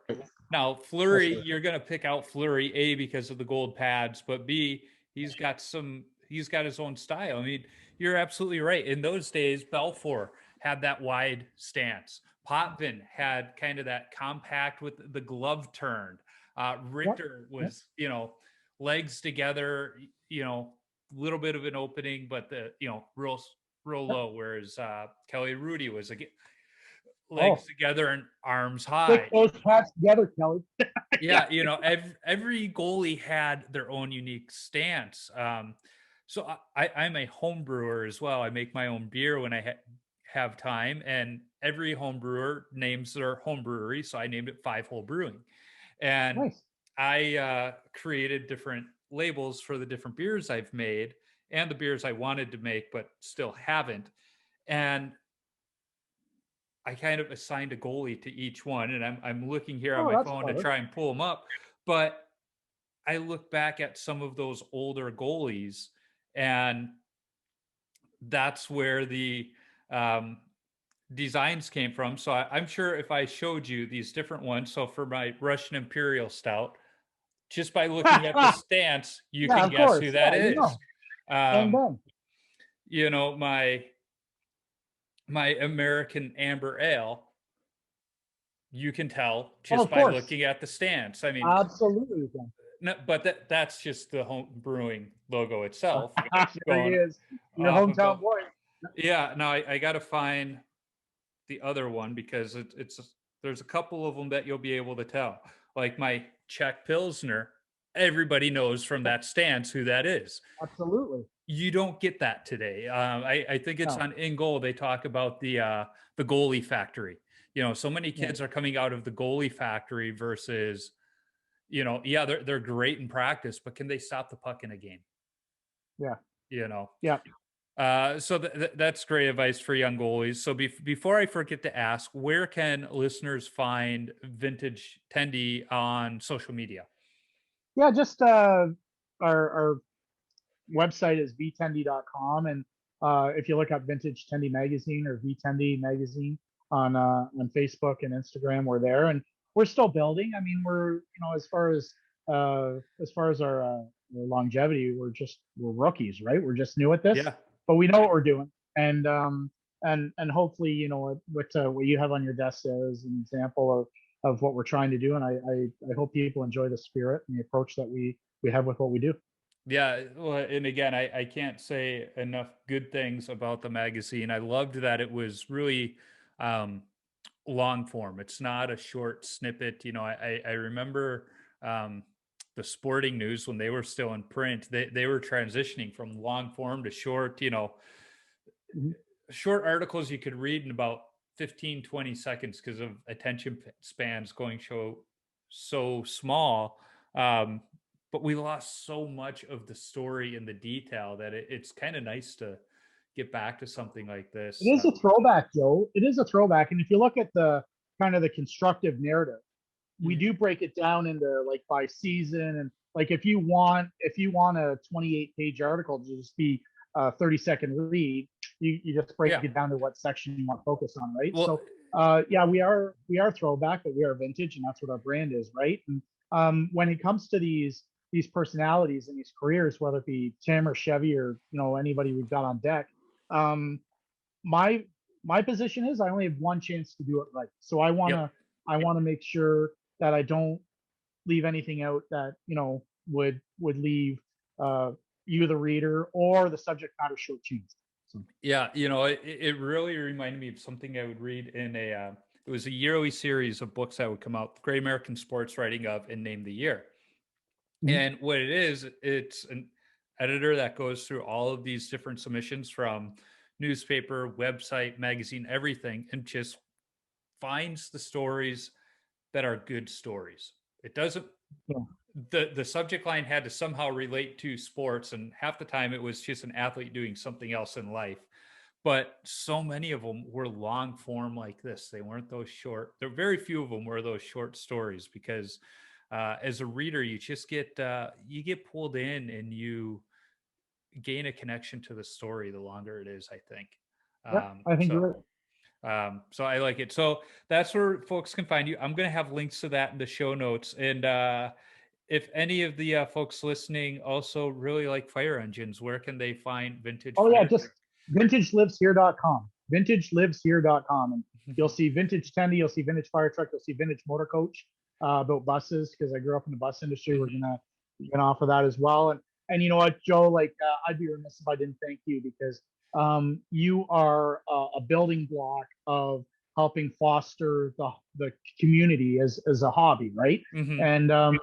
Now, Fleury, you're going to pick out Fleury, A, because of the gold pads, but B, he's got his own style. I mean, you're absolutely right. In those days, Balfour had that wide stance. Potvin had kind of that compact with the glove turned. Ritter was, legs together, little bit of an opening, but real low. Whereas Kelly Rudy was legs together and arms high. Put those pads together, Kelly. Yeah, every goalie had their own unique stance. So I'm a home brewer as well. I make my own beer when I have time, and every home brewer names their home brewery. So I named it 5 Hole Brewing, and nice. I created different labels for the different beers I've made and the beers I wanted to make but still haven't. And I kind of assigned a goalie to each one, and I'm looking here on my phone to try and pull them up. But I look back at some of those older goalies, and that's where the designs came from. So I'm sure if I showed you these different ones, so for my Russian Imperial Stout, just by looking at the stance, you can guess who that is. My American Amber Ale, you can tell just by looking at the stance. I mean, absolutely. No, but that's just the home brewing logo itself. There he Going is, your off of hometown boy. Yeah, no, I got to find the other one because it's there's a couple of them that you'll be able to tell. Like my Czech Pilsner, everybody knows from that stance who that is. Absolutely. You don't get that today. I think it's No. on In Goal. They talk about the goalie factory. So many kids are coming out of the goalie factory versus, yeah, they're great in practice, but can they stop the puck in a game? Yeah. You know. Yeah. So that's great advice for young goalies. So before I forget to ask, where can listeners find Vintage Tendy on social media? Yeah, just our website is vtendy.com, and if you look up Vintage Tendy Magazine or Tendy Magazine on Facebook and Instagram, we're there, and we're still building. I mean, we're as far as our longevity, we're rookies, right? We're just new at this, Yeah. but we know what we're doing, and hopefully, what you have on your desk there is an example of what we're trying to do, and I hope people enjoy the spirit and the approach that we have with what we do. Yeah, well, and again, I can't say enough good things about the magazine. I loved that it was really long form. It's not a short snippet. I remember the Sporting News when they were still in print. They were transitioning from long form to short. Mhm. Short articles you could read in about 15, 20 seconds because of attention spans going so small. But we lost so much of the story and the detail that it's kind of nice to get back to something like It this. is a throwback, Joe. It is a throwback. And if you look at the kind of the constructive narrative, we do break it down into like by season. And like if you want a 28-page article to just be a 30-second read, you just break Yeah. it down to what section you want to focus on, right? Well, So yeah, we are throwback, but we are vintage, and that's what our brand is, right? And when it comes to these personalities and these careers, whether it be Tim or Chevy or anybody we've got on deck, um, my position is I only have one chance to do it right. So I want to Yep. make sure that I don't leave anything out that would leave you the reader or the subject matter shortchanged. So. Yeah, it really reminded me of something I would read in it was a yearly series of books that would come out, Great American Sports Writing of and Name the Year. Mhm. And what it is, it's an editor that goes through all of these different submissions from newspaper, website, magazine, everything, and just finds the stories that are good stories. It doesn't Yeah. the subject line had to somehow relate to sports, and half the time it was just an athlete doing something else in life. But so many of them were long form like this. They weren't those short. There very few of them were those short stories because as a reader, you just get pulled in and you gain a connection to the story the longer it is, I think. Yeah, I think you're right. So I like it. So that's where folks can find you. I'm going to have links to that in the show notes. And if any of the folks listening also really like fire engines, where can they find vintage? Oh yeah, fire just vintageliveshere.com. Vintageliveshere.com. And you'll see vintage Tendy, you'll see vintage fire truck, you'll see vintage motor coach, about buses, because I grew up in the bus industry. We're gonna offer that as well. And you know what, Joe, like I'd be remiss if I didn't thank you, because you are a building block of helping foster the community as a hobby, right? Mhm. And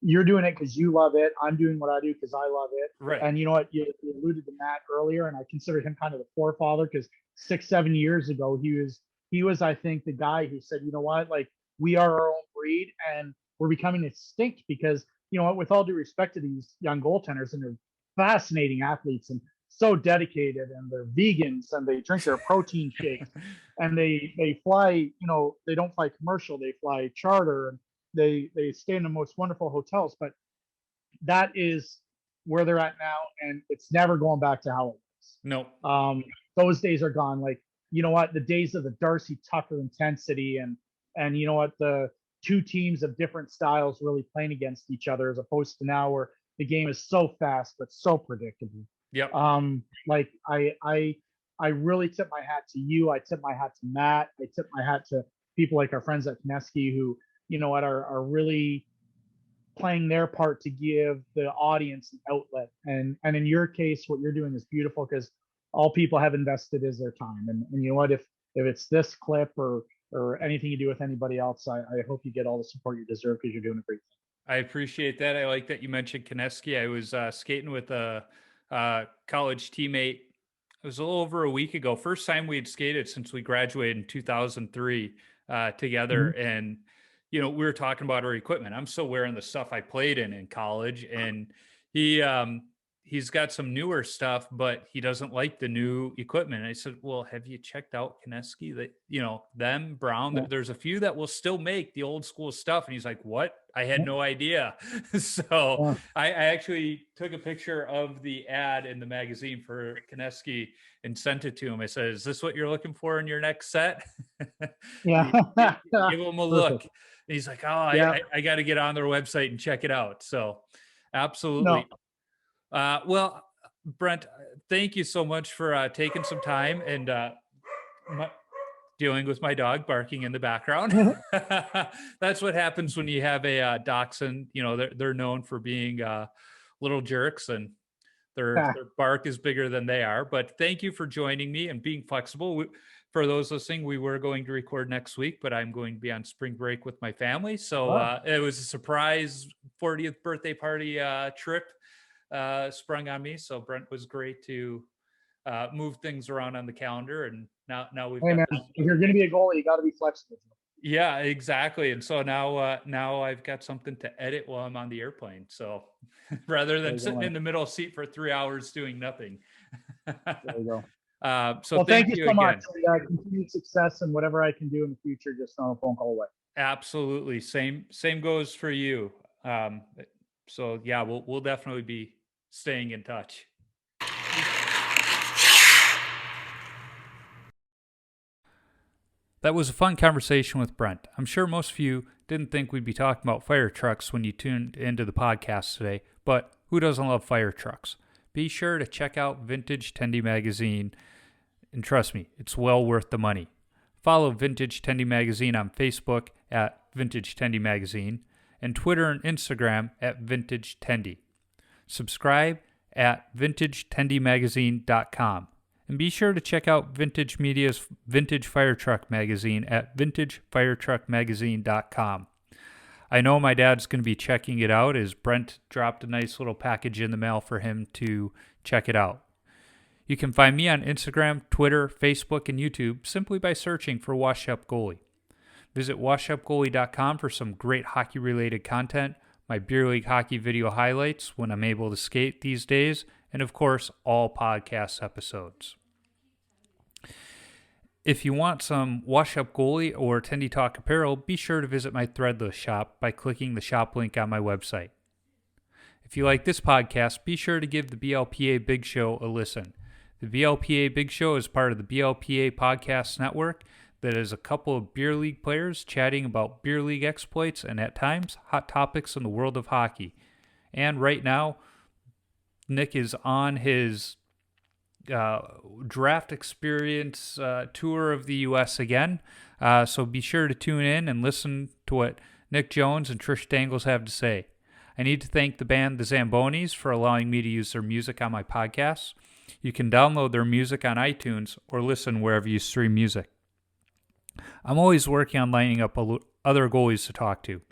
you're doing it because you love it. I'm doing what I do because I love it. Right. And you know what? You alluded to Matt earlier, and I consider him kind of the forefather, because 6-7 years ago he was I think the guy who said, you know what, like we are our own breed and we're becoming extinct, because you know what, with all due respect to these young goaltenders, and they're fascinating athletes and so dedicated, and they're vegans and they drink their protein shakes and they fly, they don't fly commercial, they fly charter, and they stay in the most wonderful hotels. But that is where they're at now, and it's never going back to how it was. No. Those days are gone. Like, you know what, the days of the Darcy Tucker intensity, and you know what, the two teams of different styles really playing against each other, as opposed to now where the game is so fast but so predictable. Yep. Like I really tip my hat to you. I tip my hat to Matt. I tip my hat to people like our friends at Kineski, who, you know what, are really playing their part to give the audience an outlet. And in your case, what you're doing is beautiful because all people have invested is their time. And you know what, if it's this clip or anything you do with anybody else, I hope you get all the support you deserve because you're doing a great thing. I appreciate that. I like that you mentioned Kineski. I was skating with a college teammate. It was a little over a week ago. First time we had skated since we graduated in 2003 together. Mm-hmm. And, we were talking about our equipment. I'm still wearing the stuff I played in college. And he's got some newer stuff, but he doesn't like the new equipment. And I said, well, have you checked out Kineski? That, them, Brown, Yeah. there's a few that will still make the old school stuff. And he's like, what? I had no idea. So I actually took a picture of the ad in the magazine for Kineski and sent it to him. I said, is this what you're looking for in your next set? Yeah. Give him a look. And he's like, oh, Yeah. I got to get on their website and check it out. So absolutely. No. Well, Brent, thank you so much for taking some time and dealing with my dog barking in the background. That's what happens when you have a dachshund. They're known for being little jerks, and their bark is bigger than they are. But thank you for joining me and being flexible. For those listening, we were going to record next week, but I'm going to be on spring break with my family. So it was a surprise 40th birthday party trip sprung on me. So Brent was great to move things around on the calendar, and now we've got. Man, if you're going to be a goalie, you got to be flexible. Yeah, exactly. And so now I've got something to edit while I'm on the airplane. So rather than sitting in the middle seat for 3 hours doing nothing. There you go. So thank you so again. much. And, continued success, and whatever I can do in the future, just on a phone call away. Absolutely. Same goes for you. So yeah, we'll definitely be staying in touch. That was a fun conversation with Brent. I'm sure most of you didn't think we'd be talking about fire trucks when you tuned into the podcast today, but who doesn't love fire trucks? Be sure to check out Vintage Tendy Magazine, and trust me, it's well worth the money. Follow Vintage Tendy Magazine on Facebook at Vintage Tendy Magazine and Twitter and Instagram at Vintage Tendy. Subscribe at vintagetendymagazine.com. And be sure to check out Vintage Media's Vintage Fire Truck Magazine at vintagefiretruckmagazine.com. I know my dad's going to be checking it out as Brent dropped a nice little package in the mail for him to check it out. You can find me on Instagram, Twitter, Facebook, and YouTube simply by searching for Wash Up Goalie. Visit washupgoalie.com for some great hockey-related content, my beer league hockey video highlights when I'm able to skate these days, and of course, all podcast episodes. If you want some Wash Up Goalie or Tendy Talk apparel, be sure to visit my Threadless shop by clicking the shop link on my website. If you like this podcast, be sure to give the BLPA Big Show a listen. The BLPA Big Show is part of the BLPA Podcast Network that is a couple of beer league players chatting about beer league exploits and at times hot topics in the world of hockey. And right now, Nick is on his draft experience tour of the U.S. again. So be sure to tune in and listen to what Nick Jones and Trish Dangles have to say. I need to thank the band The Zambonis for allowing me to use their music on my podcasts. You can download their music on iTunes or listen wherever you stream music. I'm always working on lining up other goalies to talk to.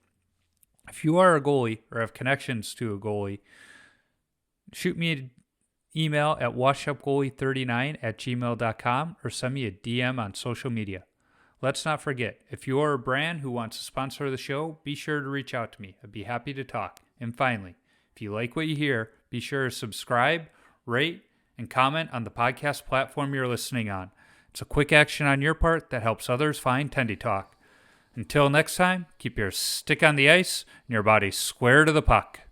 If you are a goalie or have connections to a goalie, shoot me an email at washupgoalie39@gmail.com or send me a DM on social media. Let's not forget, if you are a brand who wants to sponsor the show, be sure to reach out to me. I'd be happy to talk. And finally, if you like what you hear, be sure to subscribe, rate, and comment on the podcast platform you're listening on. It's a quick action on your part that helps others find Tendy Talk. Until next time, keep your stick on the ice and your body square to the puck.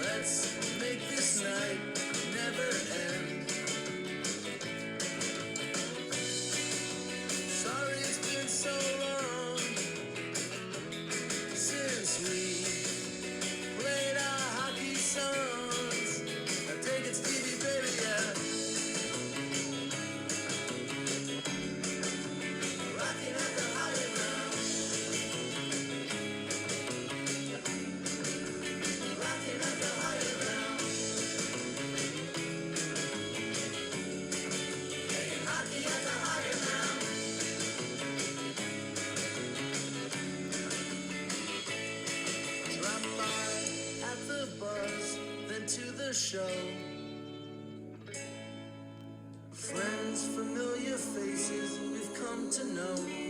Let's make this night never end. the buzz, then to the show. Friends, familiar faces we've come to know.